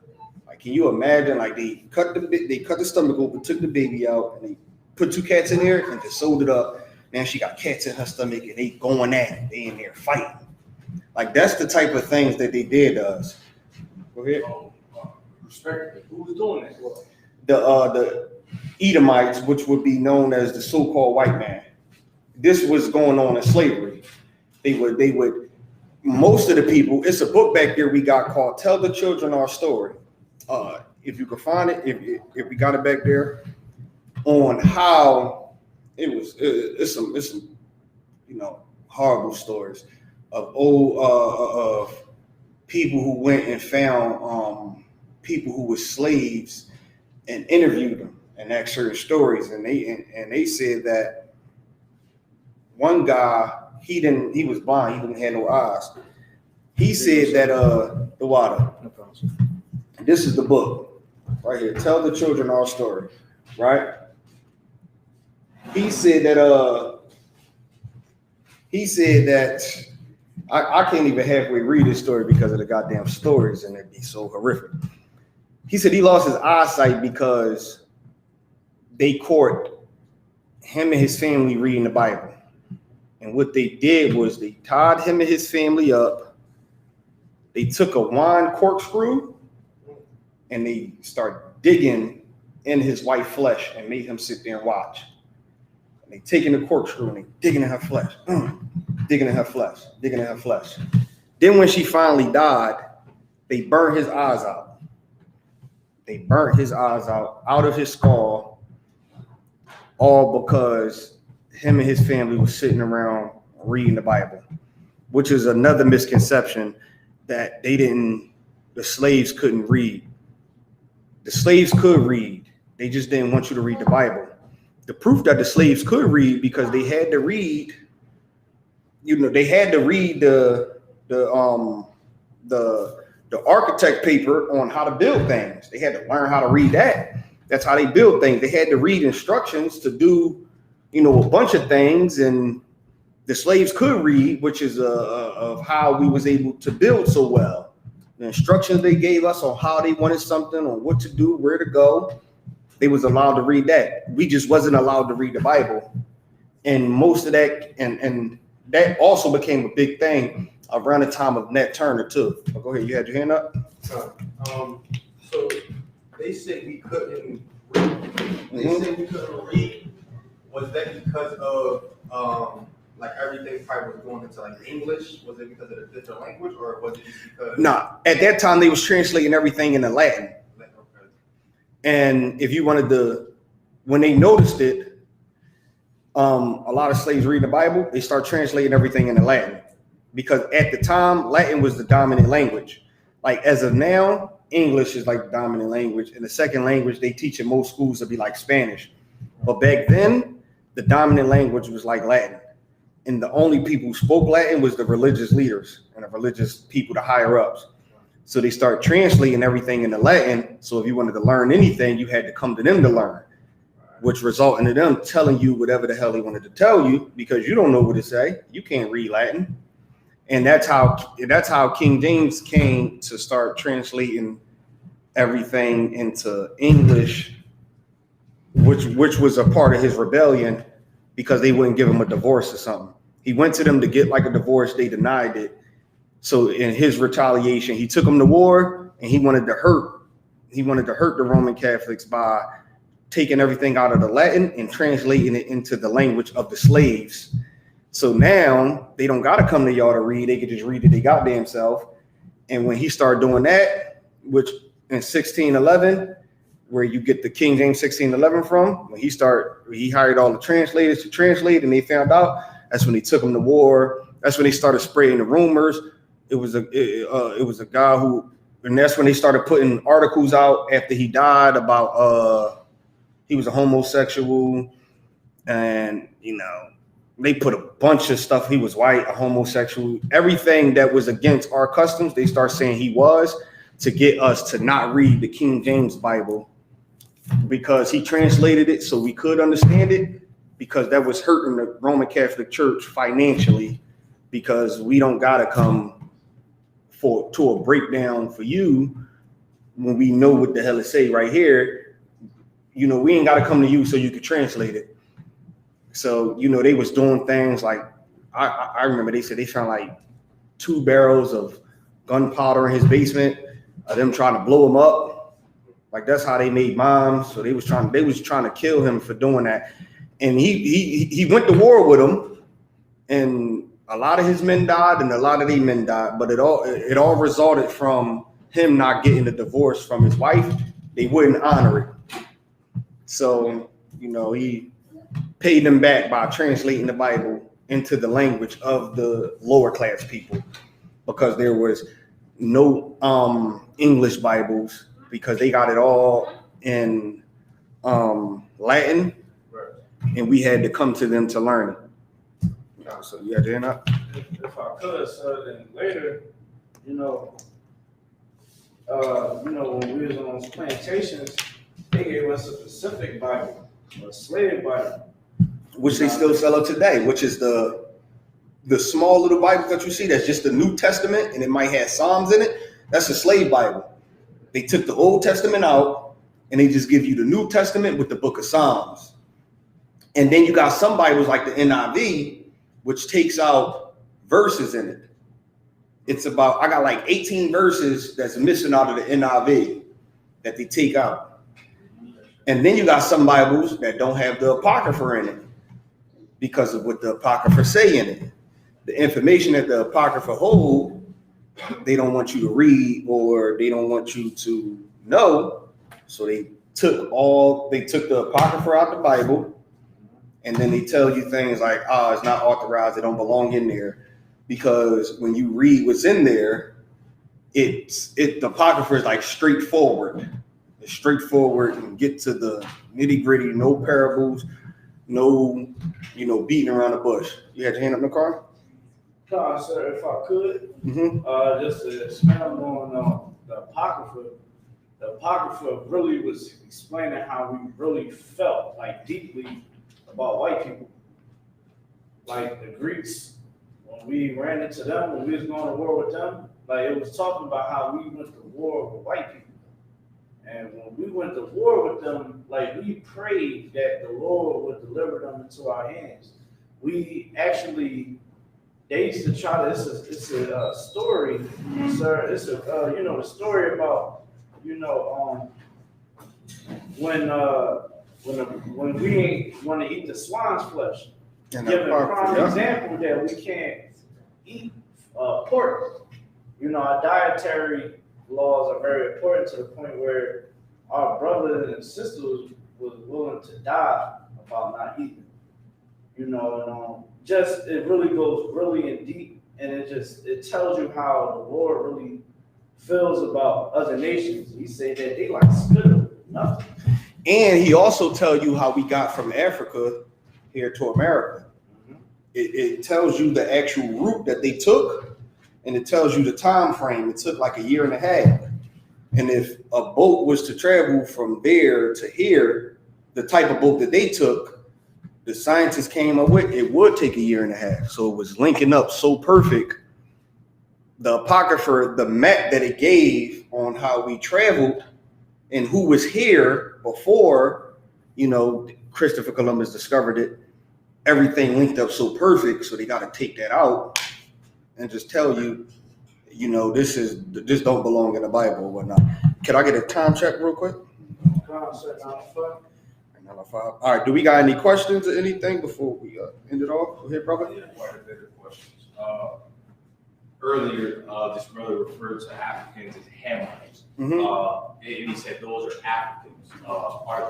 Like, can you imagine? Like, they cut the stomach open, took the baby out, and they put 2 cats in there and just sewed it up. Now she got cats in her stomach, and they going at it. They in there fighting. Like, that's the type of things that they did to us. Go ahead. Respectfully, who was doing that? The Edomites, which would be known as the so-called white man. This was going on in slavery. They would, most of the people, it's a book back there we got called Tell the Children Our Story. If you can find it, if we got it back there, on how it's some horrible stories of of people who went and found people who were slaves and interviewed them and asked certain stories, and they said that one guy, he was blind, he didn't have no eyes. He said that the water. This is the book right here. Tell the Children Our Story, right? He said that I can't even halfway read this story because of the goddamn stories, and it'd be so horrific. He said he lost his eyesight because they caught him and his family reading the Bible. And what they did was they tied him and his family up. They took a wine corkscrew and they started digging in his white flesh and made him sit there and watch. And they taking the corkscrew and they digging in her flesh, digging in her flesh, digging in her flesh. Then when she finally died, they burned his eyes out. They burnt his eyes out of his skull, all because him and his family was sitting around reading the Bible, which is another misconception that the slaves couldn't read. The slaves could read. They just didn't want you to read the Bible. The proof that the slaves could read, because they had to read, they had to read the architect paper on how to build things. They had to learn how to read that. That's how they build things. They had to read instructions to do, a bunch of things, and the slaves could read, which is of how we was able to build so well. The instructions they gave us on how they wanted something, on what to do, where to go, they was allowed to read that. We just wasn't allowed to read the Bible. And most of that, and that also became a big thing around the time of Nat Turner too. Oh, go ahead, you had your hand up? So they said we couldn't read. They said we couldn't read. Was that because of like everything probably was going into like English? Was it because of the different language, or was it just because? Nah, at that time they was translating everything into Latin. Okay. And if you wanted to, when they noticed it, a lot of slaves reading the Bible, they start translating everything into Latin, because at the time Latin was the dominant language. Like as of now, English is like the dominant language, and the second language they teach in most schools would be like Spanish. But back then, the dominant language was like Latin. And the only people who spoke Latin was the religious leaders and the religious people, the higher ups. So they start translating everything into Latin. So if you wanted to learn anything, you had to come to them to learn, which resulted in them telling you whatever the hell they wanted to tell you, because you don't know what to say. You can't read Latin. And that's how King James came to start translating everything into English, which was a part of his rebellion, because they wouldn't give him a divorce or something. He went to them to get like a divorce. They denied it. So in his retaliation, he took them to war, and he wanted to hurt the Roman Catholics by taking everything out of the Latin and translating it into the language of the slaves. So now they don't got to come to y'all to read. They could just read it they goddamn self. And when he started doing that, which in 1611, where you get the King James 1611 from, when he hired all the translators to translate, and they found out, that's when he took them to war. That's when they started spreading the rumors. It was a guy who, and that's when they started putting articles out after he died about he was a homosexual, and they put a bunch of stuff. He was white, a homosexual, everything that was against our customs. They start saying he was, to get us to not read the King James Bible, because he translated it so we could understand it, because that was hurting the Roman Catholic Church financially, because we don't got to come to a breakdown for you when we know what the hell it say right here. We ain't got to come to you so you can translate it. So, they was doing things like, I remember they said they found like 2 barrels of gunpowder in his basement, them trying to blow him up. Like, that's how they made bombs. So they was trying to kill him for doing that. And he went to war with them, and a lot of his men died and a lot of their men died, but it all resulted from him not getting a divorce from his wife. They wouldn't honor it. So, he paid them back by translating the Bible into the language of the lower class people, because there was no English Bibles, because they got it all in Latin, and we had to come to them to learn it. So yeah, they're not. If I could, sir, then later, when we was on those plantations, they gave us a Pacific Bible, a slave Bible, Which they still sell it today, which is the small little Bible that you see that's just the New Testament, and it might have Psalms in it. That's a slave Bible. They took the Old Testament out, and they just give you the New Testament with the book of Psalms. And then you got some Bibles like the NIV, which takes out verses in it. I got like 18 verses that's missing out of the NIV that they take out. And then you got some Bibles that don't have the Apocrypha in it because of what the Apocrypha say in it. The information that the Apocrypha hold, they don't want you to read, or they don't want you to know. So they took the Apocrypha out the Bible, and then they tell you things like, it's not authorized, it don't belong in there. Because when you read what's in there, the Apocrypha is like straightforward. It's straightforward and get to the nitty gritty, no parables, no, beating around the bush. You had your hand up in the car? No, sir, if I could, just to expand on the Apocrypha. The Apocrypha really was explaining how we really felt, like, deeply about white people. Like the Greeks, when we ran into them, when we was going to war with them, like, it was talking about how we went to war with white people. And when we went to war with them, like, we prayed that the Lord would deliver them into our hands. We actually, they used to try to, it's a story, sir. It's a story about, when we want to eat the swine's flesh. And Give a prime example that we can't eat pork. Our dietary laws are very important, to the point where our brothers and sisters was willing to die about not eating. It really goes really in deep, and it tells you how the Lord really feels about other nations. He say that they like spittle, nothing. And he also tell you how we got from Africa here to America. Mm-hmm. It tells you the actual route that they took, and it tells you the time frame. It took like 1.5 years. And if a boat was to travel from there to here, the type of boat that they took, the scientists came up with, it would take 1.5 years. So it was linking up so perfect. The Apocrypha, the map that it gave on how we traveled and who was here before, Christopher Columbus discovered it, everything linked up so perfect. So they got to take that out and just tell you, this don't belong in the Bible or whatnot. Can I get a time check real quick? All right, do we got any questions or anything before we end it off? Go ahead, brother. Yeah, quite a bit of questions. Earlier, this brother referred to Africans as Hamites, Mhm. and he said those are Africans.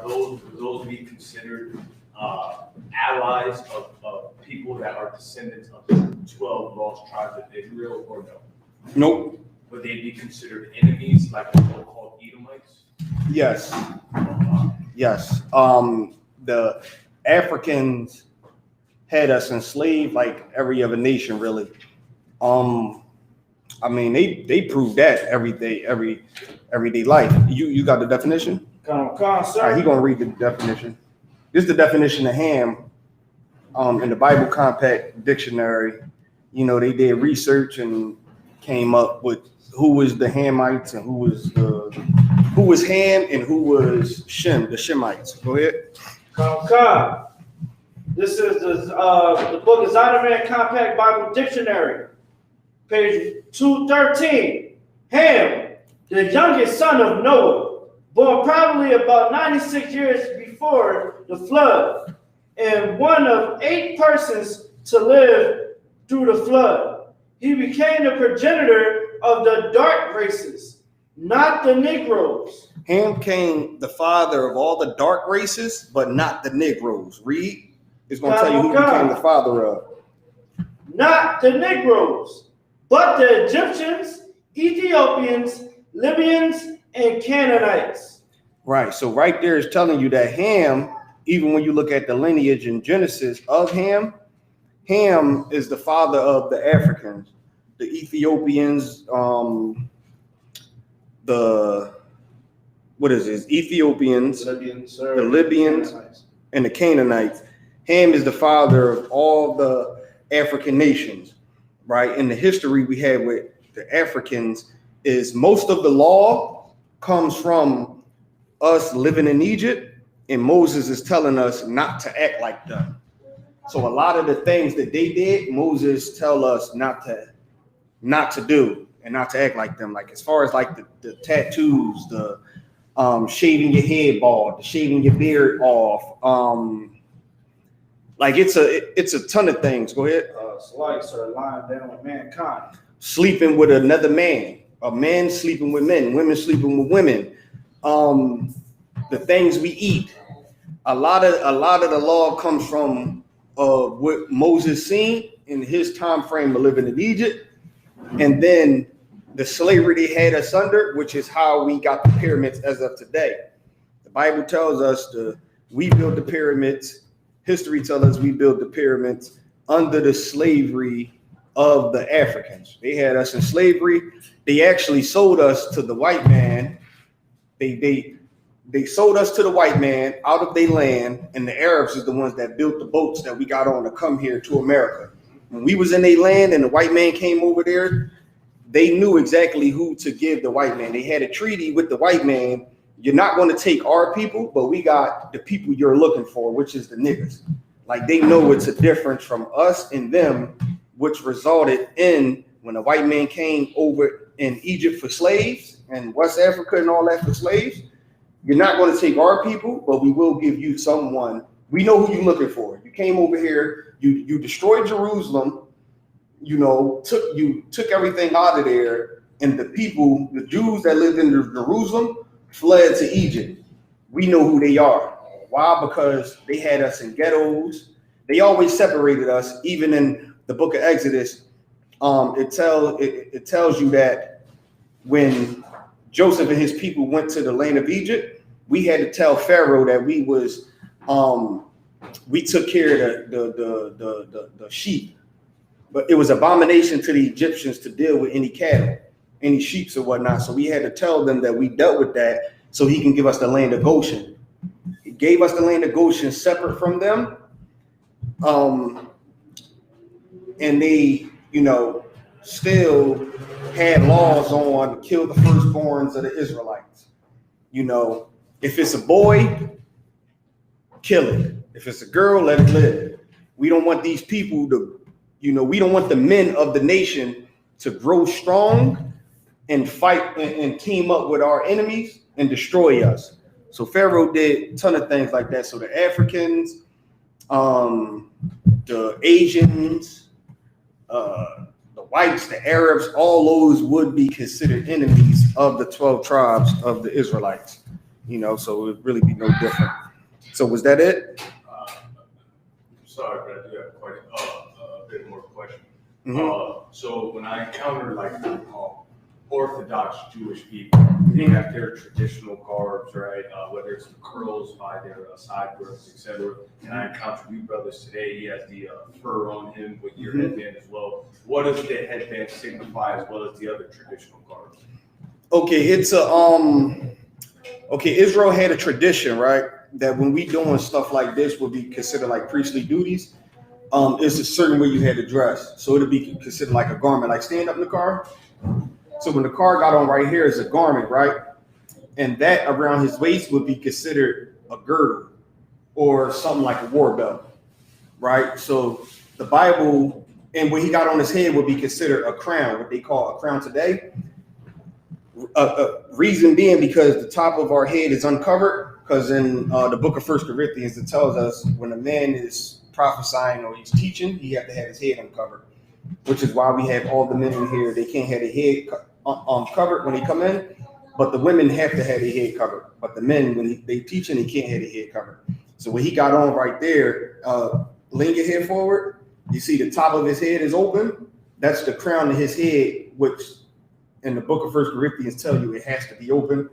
Would those be considered allies of people that are descendants of the 12 lost tribes of Israel, or no? Nope. Would they be considered enemies, like the so-called Edomites? Yes. Yes. The Africans had us enslaved like every other nation, really. I mean, they prove that everyday life. You got the definition? Come, All sir. right, he gonna read the definition. This is the definition of ham. In the Bible Compact Dictionary, you know, they did research and came up with who was the Hamites and who was Ham and who was Shem, the Shemites. Go ahead. Come. This is the book is Isupk Compact Bible Dictionary, page 213. Ham, the youngest son of Noah, born probably about 96 years before the flood, and one of 8 persons to live through the flood. He became the progenitor of the dark races, not the Negroes. Ham came the father of all the dark races, but not the Negroes. Read. It's going to tell you who he became the father of. Not the Negroes, but the Egyptians, Ethiopians, Libyans, and Canaanites. Right. So right there is telling you that Ham, even when you look at the lineage in Genesis of Ham, Ham is the father of the Africans, the Ethiopians, Ethiopians, the Libyans, and the Canaanites. Ham is the father of all the African nations, right? In the history we have with the Africans is most of the law comes from us living in Egypt, and Moses is telling us not to act like them. So a lot of the things that they did, Moses tell us not to do and not to act like them. Like as far as like the tattoos, the shaving your head bald, the shaving your beard off, like it's a ton of things. Go ahead. Slights are lying down with mankind. Sleeping with another man, a man sleeping with men, women sleeping with women. The things we eat. A lot of the law comes from what Moses seen in his time frame of living in Egypt, and then the slavery they had us under, which is how we got the pyramids as of today. The Bible tells us we built the pyramids. History tells us we built the pyramids under the slavery of the Africans. They had us in slavery. They actually sold us to the white man. They sold us to the white man out of their land, and the Arabs is the ones that built the boats that we got on to come here to America. When we was in their land and the white man came over there, they knew exactly who to give the white man. They had a treaty with the white man. You're not going to take our people, but we got the people you're looking for, which is the niggas. Like they know it's a difference from us and them, which resulted in when the white man came over in Egypt for slaves and West Africa and all that for slaves. You're not going to take our people, but we will give you someone. We know who you're looking for. You came over here, you destroyed Jerusalem, you know, took everything out of there, and the people, the Jews that lived in Jerusalem, fled to Egypt. We know who they are. Why? Because they had us in ghettos. They always separated us. Even in the book of Exodus, it tells you that when Joseph and his people went to the land of Egypt, we had to tell Pharaoh that we took care of the sheep. But it was abomination to the Egyptians to deal with any cattle, any sheep or whatnot. So we had to tell them that we dealt with that so he can give us the land of Goshen. He gave us the land of Goshen separate from them. And they, you know, still had laws on kill the firstborns of the Israelites. You know, if it's a boy, kill it. If it's a girl, let it live. We don't want these people to, you know, we don't want the men of the nation to grow strong and fight and team up with our enemies and destroy us. So Pharaoh did a ton of things like that. So the Africans, the Asians, the whites, the Arabs, all those would be considered enemies of the 12 tribes of the Israelites. You know, so it would really be no different. So was that it? Sorry, but I do have quite a bit more question. Mm-hmm. So when I encounter like Orthodox Jewish people, they have their traditional garbs, right? Whether it's the curls by their sideburns, etc. And I encounter you brothers today. He has the fur on him with your headband as well. What does the headband signify as well as the other traditional garbs? Okay, it's a okay, Israel had a tradition, right? That when we doing stuff like this would be considered like priestly duties. It's a certain way you had to dress. So it'd be considered like a garment, like stand up in the car. So when the car got on right here is a garment, right? And that around his waist would be considered a girdle or something like a war belt, right? So the Bible, and what he got on his head would be considered a crown, what they call a crown today. Reason being because the top of our head is uncovered, because in the book of 1 Corinthians, it tells us when a man is prophesying or he's teaching, he have to have his head uncovered, which is why we have all the men in here. They can't have their head covered when they come in, but the women have to have their head covered. But the men, when they teaching, they can't have their head covered. So what he got on right there, lean your head forward. You see the top of his head is open. That's the crown of his head, which in the book of 1 Corinthians tell you it has to be open.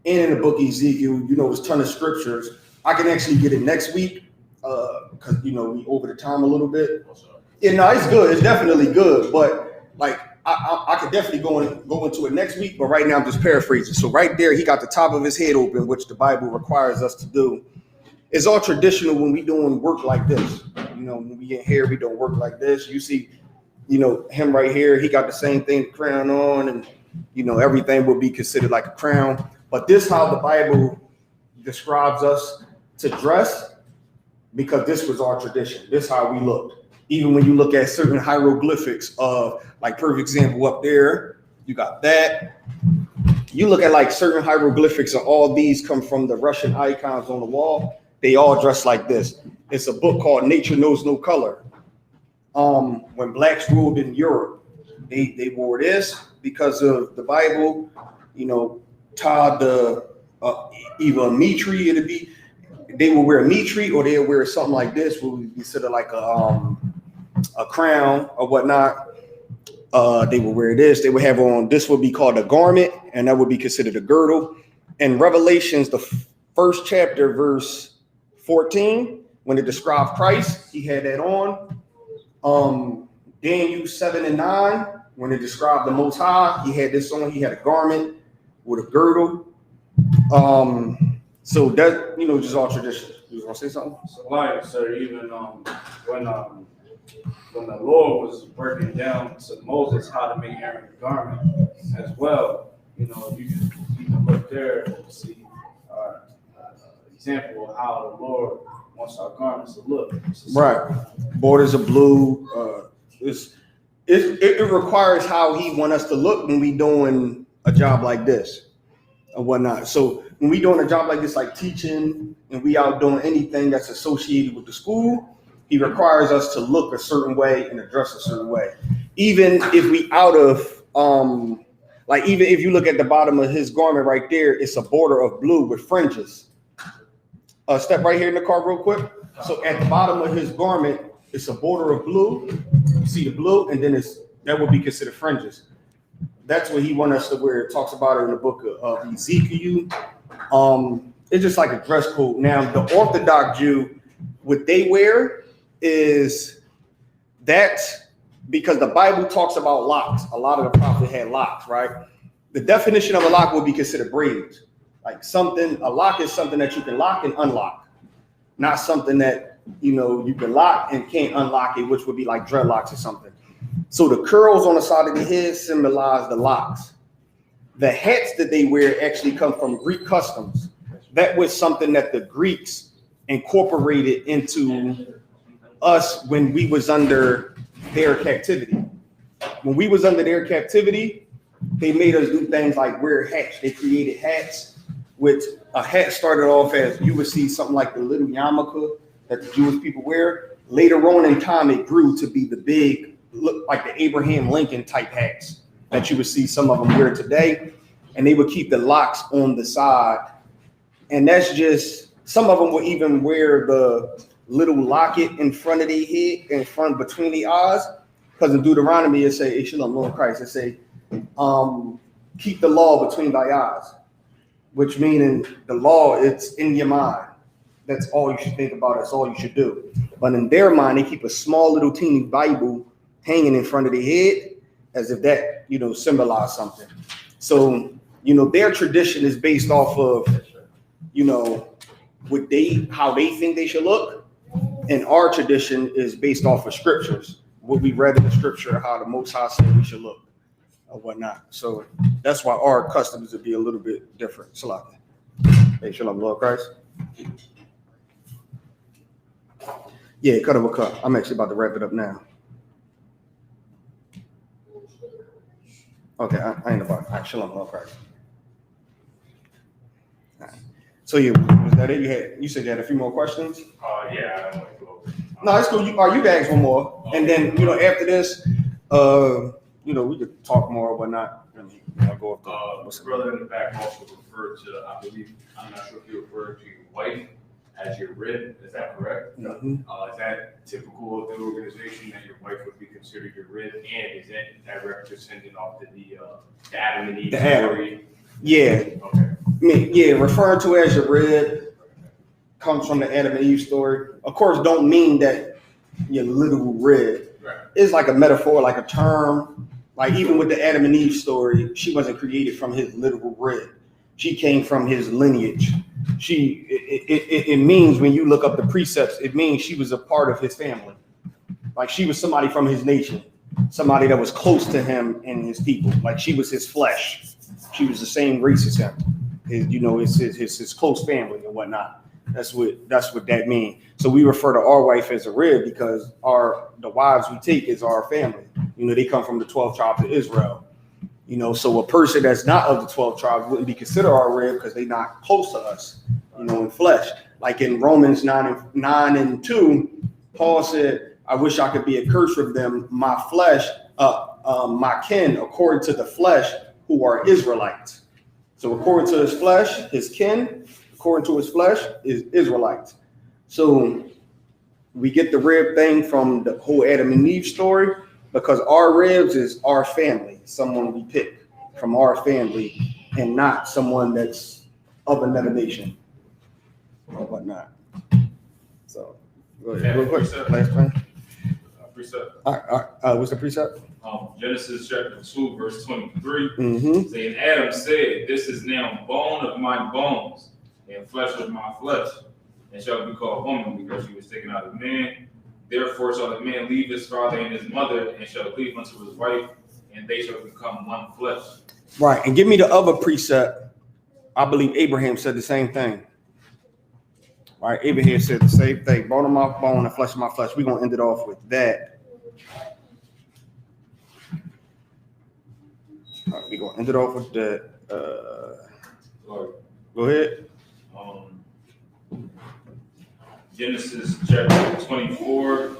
And in the book of Ezekiel, you know, there's a ton of scriptures. I can actually get it next week because, you know, we over the time a little bit. Yeah, no, it's good. It's definitely good. But like, I could definitely go into it next week. But right now I'm just paraphrasing. So right there, he got the top of his head open, which the Bible requires us to do. It's all traditional when we doing work like this. You know, when we in here, we don't work like this. You see, you know, him right here, he got the same thing, crown on, and, you know, everything will be considered like a crown. But this is how the Bible describes us to dress, because this was our tradition. This is how we looked. Even when you look at certain hieroglyphics of, like, perfect example up there, you got that. You look at like certain hieroglyphics, and all these come from the Russian icons on the wall. They all dress like this. It's a book called Nature Knows No Color. When blacks ruled in Europe, they wore this because of the Bible, you know, tied the either a mitri, it'd be, they will wear a mitri, or they'll wear something like this, what would be considered like a crown or whatnot. They will wear this. They would have on, this would be called a garment, and that would be considered a girdle. In Revelations, the first chapter, verse 14, when it describes Christ, he had that on. Daniel 7 and 9, when it described the Most High, he had this on. He had a garment with a girdle. So that, you know, just all tradition. You want to say something? So like, sir, even when the Lord was breaking down to Moses how to make Aaron a garment as well, you know, you can look there and see example of how the Lord wants our garments to look. Right. Borders are blue. It requires how he want us to look when we doing a job like this or whatnot. So when we doing a job like this, like teaching, and we out doing anything that's associated with the school, he requires us to look a certain way and address a certain way. Even if we out of, like, even if you look at the bottom of his garment right there, it's a border of blue with fringes. Step right here in the car real quick. So at the bottom of his garment, it's a border of blue. You see the blue, and then that would be considered fringes. That's what he wants us to wear. It talks about it in the book of Ezekiel. It's just like a dress code. Now, the Orthodox Jew, what they wear is that, because the Bible talks about locks. A lot of the prophets had locks, right? The definition of a lock would be considered braids. Like something, a lock is something that you can lock and unlock, not something that, you know, you can lock and can't unlock it, which would be like dreadlocks or something. So the curls on the side of the head symbolize the locks. The hats that they wear actually come from Greek customs. That was something that the Greeks incorporated into us when we was under their captivity. When we was under their captivity, they made us do things like wear hats. They created hats which a hat started off as, you would see something like the little yarmulke that the Jewish people wear. Later on in time, it grew to be the big, look like the Abraham Lincoln type hats that you would see some of them wear today. And they would keep the locks on the side. And that's just, some of them would even wear the little locket in front of their head, in front between the eyes. Because in Deuteronomy, it say, Shalom, Lord Christ, it say, keep the law between thy eyes, which meaning the law, it's in your mind. That's all you should think about. That's all you should do. But in their mind, they keep a small little teeny Bible hanging in front of their head as if that, symbolize something. So, their tradition is based off of, how they think they should look. And our tradition is based off of scriptures, what we read in the scripture, how the Most High said we should look or whatnot. So that's why our customs would be a little bit different. Shalom. Hey, Shalom, Lord Christ. Yeah, cut of a cut. I'm actually about to wrap it up now. Okay, I ain't about. All right, Shalom, Lord Christ. All right. So was that it? You said you had a few more questions? Yeah, I don't want to go over. No, it's cool. You can ask one more, and then after this, we could talk more or whatnot. I'll go up The brother in the back also referred to, I believe, I'm not sure if you referred to your wife as your rib. Is that correct? Mm-hmm. Is that typical of the organization that your wife would be considered your rib? And is that direct descendant off to the Adam and Eve story? Yeah. Okay. Referring to as your rib comes from the Adam and Eve story. Of course, don't mean that your little rib. Right. It's like a metaphor, like a term. Like even with the Adam and Eve story, she wasn't created from his literal rib. She came from his lineage. It means when you look up the precepts, it means she was a part of his family. Like she was somebody from his nation, somebody that was close to him and his people. Like she was his flesh. She was the same race as him. It's his close family and whatnot. That's what that means. So we refer to our wife as a rib because the wives we take is our family. They come from the 12 tribes of Israel. So a person that's not of the 12 tribes wouldn't be considered our rib because they're not close to us, in flesh. Like in Romans 9:2, Paul said, I wish I could be a curse of them, my flesh, my kin, according to the flesh, who are Israelites. So according to his flesh, his kin, according to his flesh, is Israelites. So we get the rib thing from the whole Adam and Eve story because our ribs is our family, someone we pick from our family and not someone that's of another nation or whatnot. So go ahead. Real quick, last thing. Precept. All right. What's the precept? Genesis chapter 2, verse 23. Mm-hmm. Saying, Adam said, this is now bone of my bones and flesh of my flesh, and shall be called woman because she was taken out of man. Therefore shall the man leave his father and his mother and shall cleave unto his wife, and they shall become one flesh. Right. And give me the other precept. I believe Abraham said the same thing. Right. Abraham said the same thing. Bone of my bone and flesh of my flesh. We're going to end it off with that. All right, we're going to end it off with that. Go ahead. Genesis chapter 24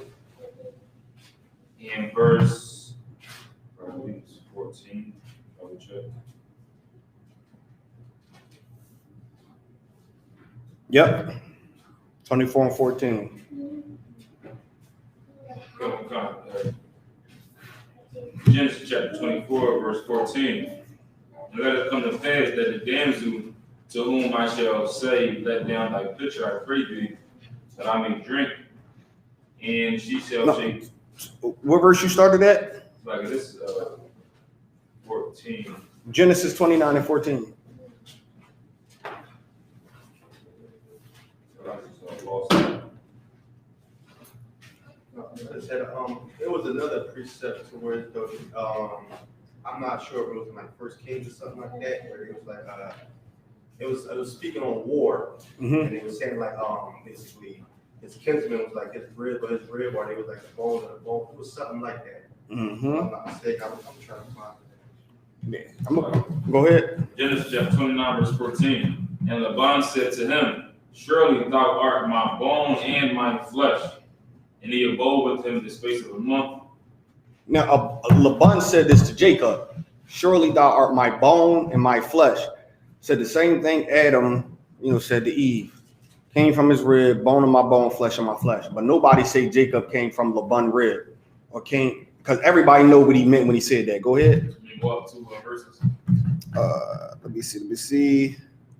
and verse 14. Double check. Yep. 24 and 14. Genesis chapter 24, verse 14. And let it come to pass that the damsel to whom I shall say, let down thy pitcher, I pray thee, that I may drink, and she shall shake. What verse you started at? Like this, 14. Genesis 29 and 14. It was another precept to where I'm not sure if it was in like First Kings or something like that, where it was like it was speaking on war, and it was saying like basically his kinsman was like his rib or they was like the bone of the bone. It was something like that. Mm-hmm. If I'm not mistaken. I'm trying to find it. Yeah. Go ahead. Genesis chapter 29, verse 14. And Laban said to him, surely thou art my bone and my flesh. And he abode with him the space of a month. Now, Laban said this to Jacob, surely thou art my bone and my flesh. Said the same thing Adam, said to Eve. Came from his rib, bone of my bone, flesh of my flesh. But nobody say Jacob came from Laban rib or came, because everybody know what he meant when he said that. Go ahead. You go up to verses. Let me see.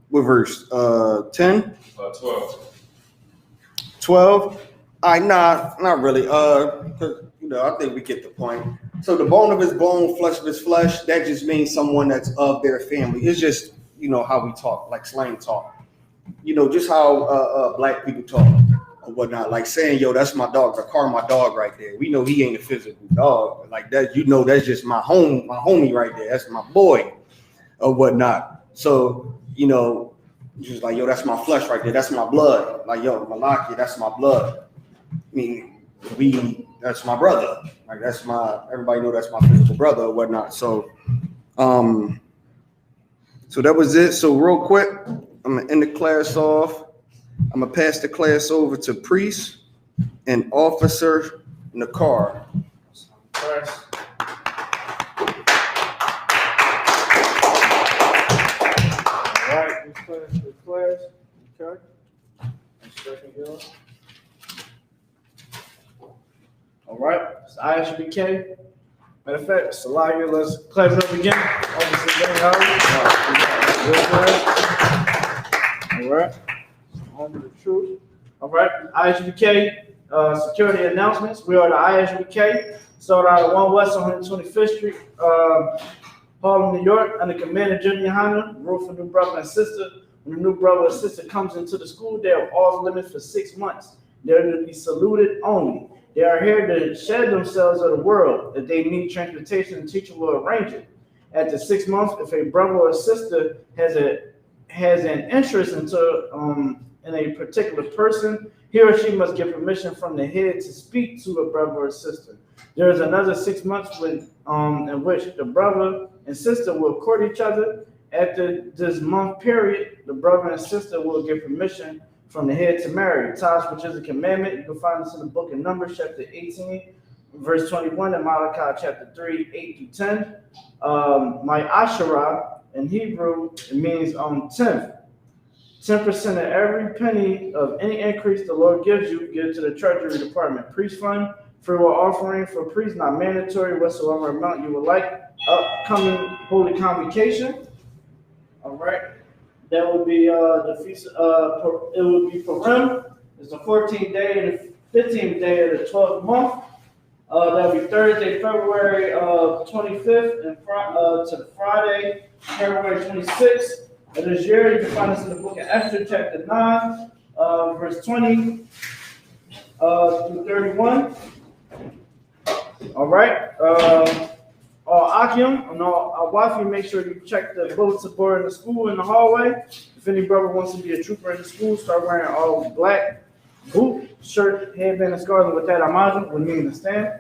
What verse? 10? 12. 12? Not really. I think we get the point. So the bone of his bone, flesh of his flesh, that just means someone that's of their family. It's just, how we talk, like slang talk. Just how black people talk or whatnot. Like saying, yo, that's my dog, Bakar, my dog right there. We know he ain't a physical dog. Like that, that's just my homie right there. That's my boy or whatnot. So, just like, yo, that's my flesh right there. That's my blood. Like, yo, Malaki, that's my blood. I mean, that's my brother. Like everybody know that's my physical brother or whatnot. So, so that was it. So real quick, I'm gonna end the class off. I'm gonna pass the class over to Priest and Officer Nakar. First. All right, this class. Okay. And second year. All right, it's I.S.U.P.K. Matter of fact, Salakia, let's clap it up again. Officer All right, home of the truth. All right, I.S.U.P.K. Security announcements. We are the I.S.U.P.K. Started out at 1 West 125th Street, Harlem, New York, under Commander GEN.YAHANNA, rule for new brother and sister. When a new brother or sister comes into the school, they are off limits for 6 months. They're to be saluted only. They are here to shed themselves of the world. If they need transportation, the teacher will arrange it. After 6 months, if a brother or sister has an interest in a particular person, he or she must get permission from the head to speak to a brother or sister. There is another 6 months in which the brother and sister will court each other. After this month period, the brother and sister will get permission from the head to marry. Tithes, which is a commandment. You can find this in the book of Numbers, chapter 18, verse 21, and Malachi, chapter 3, 8 through 10. My Asherah, in Hebrew, it means 10th. 10% of every penny of any increase the Lord gives you, give to the Treasury Department. Priest fund, free will offering for priests, not mandatory, whatsoever amount you would like. Upcoming Holy Convocation. All right. That would be the feast. It would be Purim. It's the 14th day and the 15th day of the 12th month. That'll be Thursday, February 25th, and to Friday, February 26th of this year. You can find this in the book of Esther, chapter 9, verse 20 through 31. All right. Akim and all Awafi, make sure you check the bulletin board in the school in the hallway. If any brother wants to be a trooper in the school, start wearing all black, boot, shirt, headband, and scarlet with that Amazon would mean to stand.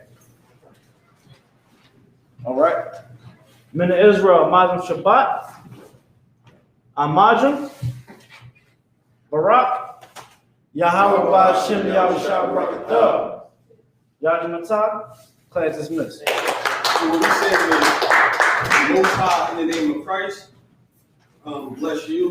All right. Men of Israel, Amazon Shabbat, Amazon, Barak, Yahweh Ba'Shem Yahushua Barakatah, Yajamatah, class dismissed. So what we said was, Most High, in the name of Christ, bless you.